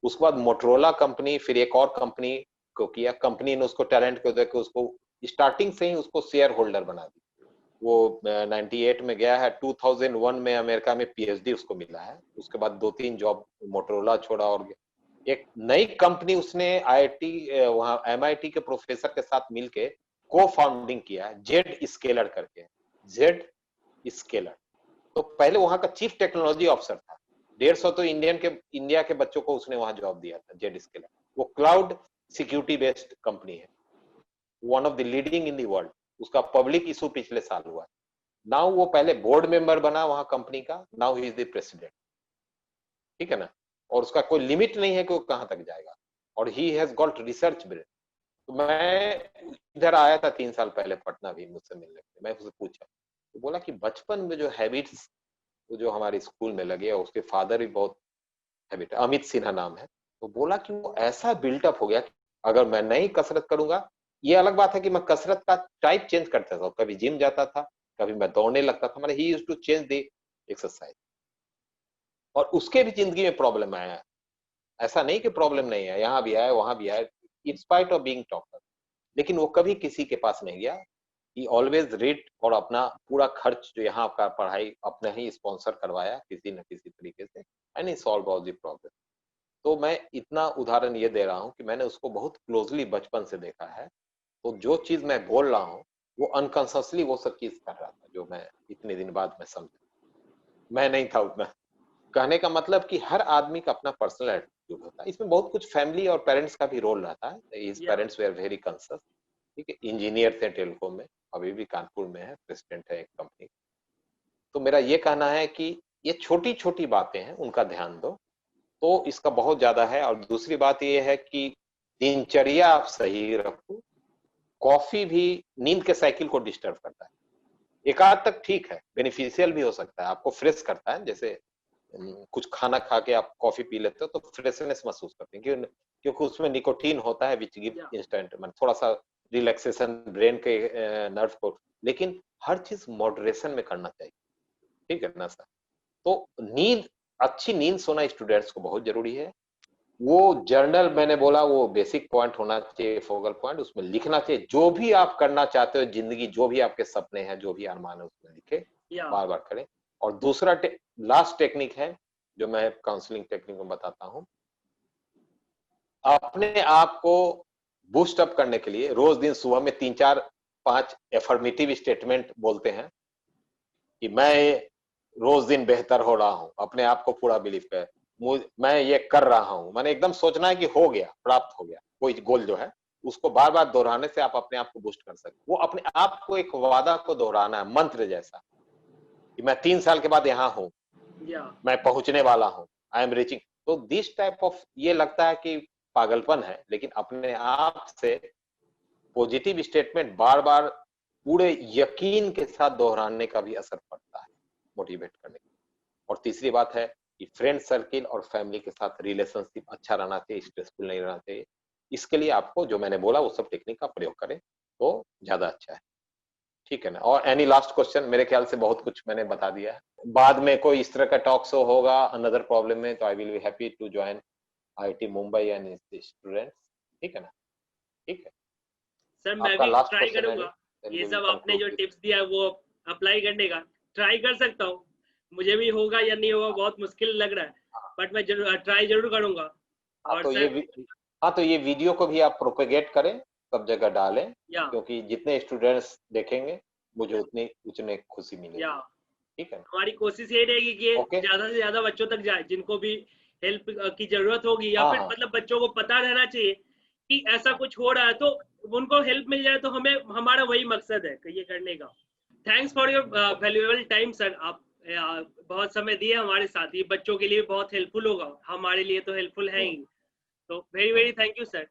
B: उसके बाद मोटरोला कंपनी, फिर एक और कंपनी को किया। कंपनी ने उसको टैलेंट को देख के उसको स्टार्टिंग से ही उसको शेयर होल्डर बना दी। वो 98 में गया है, 2001 में अमेरिका में PhD उसको मिला है। उसके बाद 2-3 जॉब मोटरोला छोड़ा और एक नई कंपनी उसने IIT वहां MIT के प्रोफेसर के साथ मिलके को फाउंडिंग किया है, जेड स्केलर करके, जेड स्केलर। तो पहले वहां का चीफ टेक्नोलॉजी ऑफिसर था। 150 तो इंडिया के बच्चों को उसने वहां जॉब दिया था, जेड स्केलर। वो क्लाउड सिक्योरिटी बेस्ड कंपनी है, one of the leading in the world. उसका पब्लिक इशू पिछले साल हुआ। नाउ वो पहले बोर्ड मेंबर बना वहां कंपनी का, now he is the president, ठीक है ना। और उसका कोई लिमिट नहीं है कि वो कहां तक जाएगा, और he has got research brain. तो मैं इधर आया था 3 साल पहले पटना भी मुझसे मिलने के लिए। मैं उससे पूछा, तो बोला कि बचपन में जो हैबिट्स जो हमारे स्कूल में लगे, और उसके फादर भी बहुत हैबिट, अमित सिन्हा नाम है, तो बोला कि वो ऐसा बिल्टअप हो गया कि अगर मैं नहीं कसरत करूंगा, ये अलग बात है कि मैं कसरत का टाइप चेंज करता था, कभी जिम जाता था, कभी मैं दौड़ने लगता था, मैंने he used to change the exercise, और उसके भी जिंदगी में प्रॉब्लम आया। ऐसा नहीं कि प्रॉब्लम नहीं है, यहाँ भी आया वहां भी आया, in spite of being topper, लेकिन वो कभी किसी के पास नहीं गया। ही ऑलवेज रीड, और अपना पूरा खर्च जो यहाँ का पढ़ाई अपने ही स्पॉन्सर करवाया किसी न किसी तरीके से, and he solve all the problem. तो मैं इतना उदाहरण ये दे रहा हूँ कि मैंने उसको बहुत क्लोजली बचपन से देखा है, तो जो चीज मैं बोल रहा हूँ वो अनकॉन्शियसली वो सब चीज कर रहा था, जो मैं इतने दिन बाद मैं समझा। मैं नहीं था उतना। कहने का मतलब कि हर आदमी का अपना पर्सनल एटीट्यूड होता है, इसमें बहुत कुछ फैमिली और पेरेंट्स का भी रोल रहता है। His parents were very conscious, ठीक है, इंजीनियर थे टेलीकॉम में, अभी भी कानपुर में है, प्रेसिडेंट है एक कंपनी। तो मेरा ये कहना है कि ये छोटी छोटी बातें हैं, उनका ध्यान दो तो इसका बहुत ज्यादा है। और दूसरी बात ये है कि दिनचर्या आप सही रखो। कॉफी भी नींद के साइकिल को डिस्टर्ब करता है, एक आध तक ठीक है, बेनिफिशियल भी हो सकता है, आपको फ्रेश करता है। जैसे कुछ खाना खा के आप कॉफी पी लेते हो तो फ्रेशनेस महसूस करते हैं, क्योंकि उसमें निकोटीन होता है विच गिव इंस्टेंट, मतलब थोड़ा सा रिलैक्सेशन ब्रेन के नर्व को। लेकिन हर चीज मॉडरेशन में करना चाहिए, ठीक है ना सर। तो नींद, अच्छी नींद सोना स्टूडेंट्स को बहुत जरूरी है। वो जर्नल मैंने बोला वो बेसिक पॉइंट होना चाहिए, फोकल पॉइंट, उसमें लिखना चाहिए जो भी आप करना चाहते हो जिंदगी, जो भी आपके सपने हैं, जो भी अरमान है उसमें लिखे, बार बार करें। और दूसरा लास्ट टेक्निक है जो मैं काउंसलिंग टेक्निक में बताता हूं, अपने आप को बूस्ट अप करने के लिए रोज दिन सुबह में 3-4-5 एफर्मेटिव स्टेटमेंट बोलते हैं कि मैं रोज दिन बेहतर हो रहा हूं, अपने आप को पूरा बिलीव कर, मैं ये कर रहा हूं, मैंने एकदम सोचना है कि हो गया, प्राप्त हो गया कोई गोल जो है, उसको बार बार दोहराने से आप अपने आप को बूस्ट कर सकते। वो अपने आप को एक वादा को दोहराना है, मंत्र जैसा, कि मैं 3 साल के बाद यहाँ हूं, मैं पहुंचने वाला हूं, आई एम रीचिंग। तो दिस टाइप ऑफ, ये लगता है कि पागलपन है, लेकिन अपने आप से पॉजिटिव स्टेटमेंट बार बार पूरे यकीन के साथ दोहराने का भी असर पड़ता है, मोटिवेट करने का। और तीसरी बात है कि फ्रेंड सर्किल और फैमिली के साथ रिलेशनशिप अच्छा रहना चाहिए, स्ट्रेसफुल नहीं रहना चाहिए। इसके लिए आपको जो मैंने बोला वो सब टेक्निक का प्रयोग करें तो ज्यादा अच्छा है, ठीक है ना। और एनी लास्ट क्वेश्चन? मेरे ख्याल से बहुत कुछ मैंने बता दिया है। बाद में कोई इस तरह का टॉक शो होगा अनदर प्रॉब्लम में, तो I will be happy to join IIT Mumbai and students, ठीक है ना। ठीक है
A: सर, मैं भी ट्राई करूंगा ये सब आपने जो टिप्स दिया है वो अप्लाई करने का ट्राई कर सकता हूँ। मुझे भी होगा या नहीं होगा बहुत मुश्किल लग रहा है, बट मैं ट्राई जरूर करूंगा। और
B: तो ये वीडियो को भी आप प्रोपेगेट करें, सब जगह डालें, क्योंकि जितने स्टूडेंट्स देखेंगे मुझे उतने खुशी मिलेगी, ठीक है।
A: हमारी कोशिश ये रहेगी कि ज्यादा से ज्यादा बच्चों तक जाए जिनको भी हेल्प की जरूरत होगी, या फिर मतलब बच्चों को पता रहना चाहिए कि ऐसा कुछ हो रहा है, तो उनको हेल्प मिल जाए, तो हमें, हमारा वही मकसद है ये करने का। Thanks for your valuable time sir, आप बहुत समय दिए हमारे साथ, ये बच्चों के लिए बहुत हेल्पफुल होगा, हमारे लिए तो हेल्पफुल है ही। तो very very thank you sir.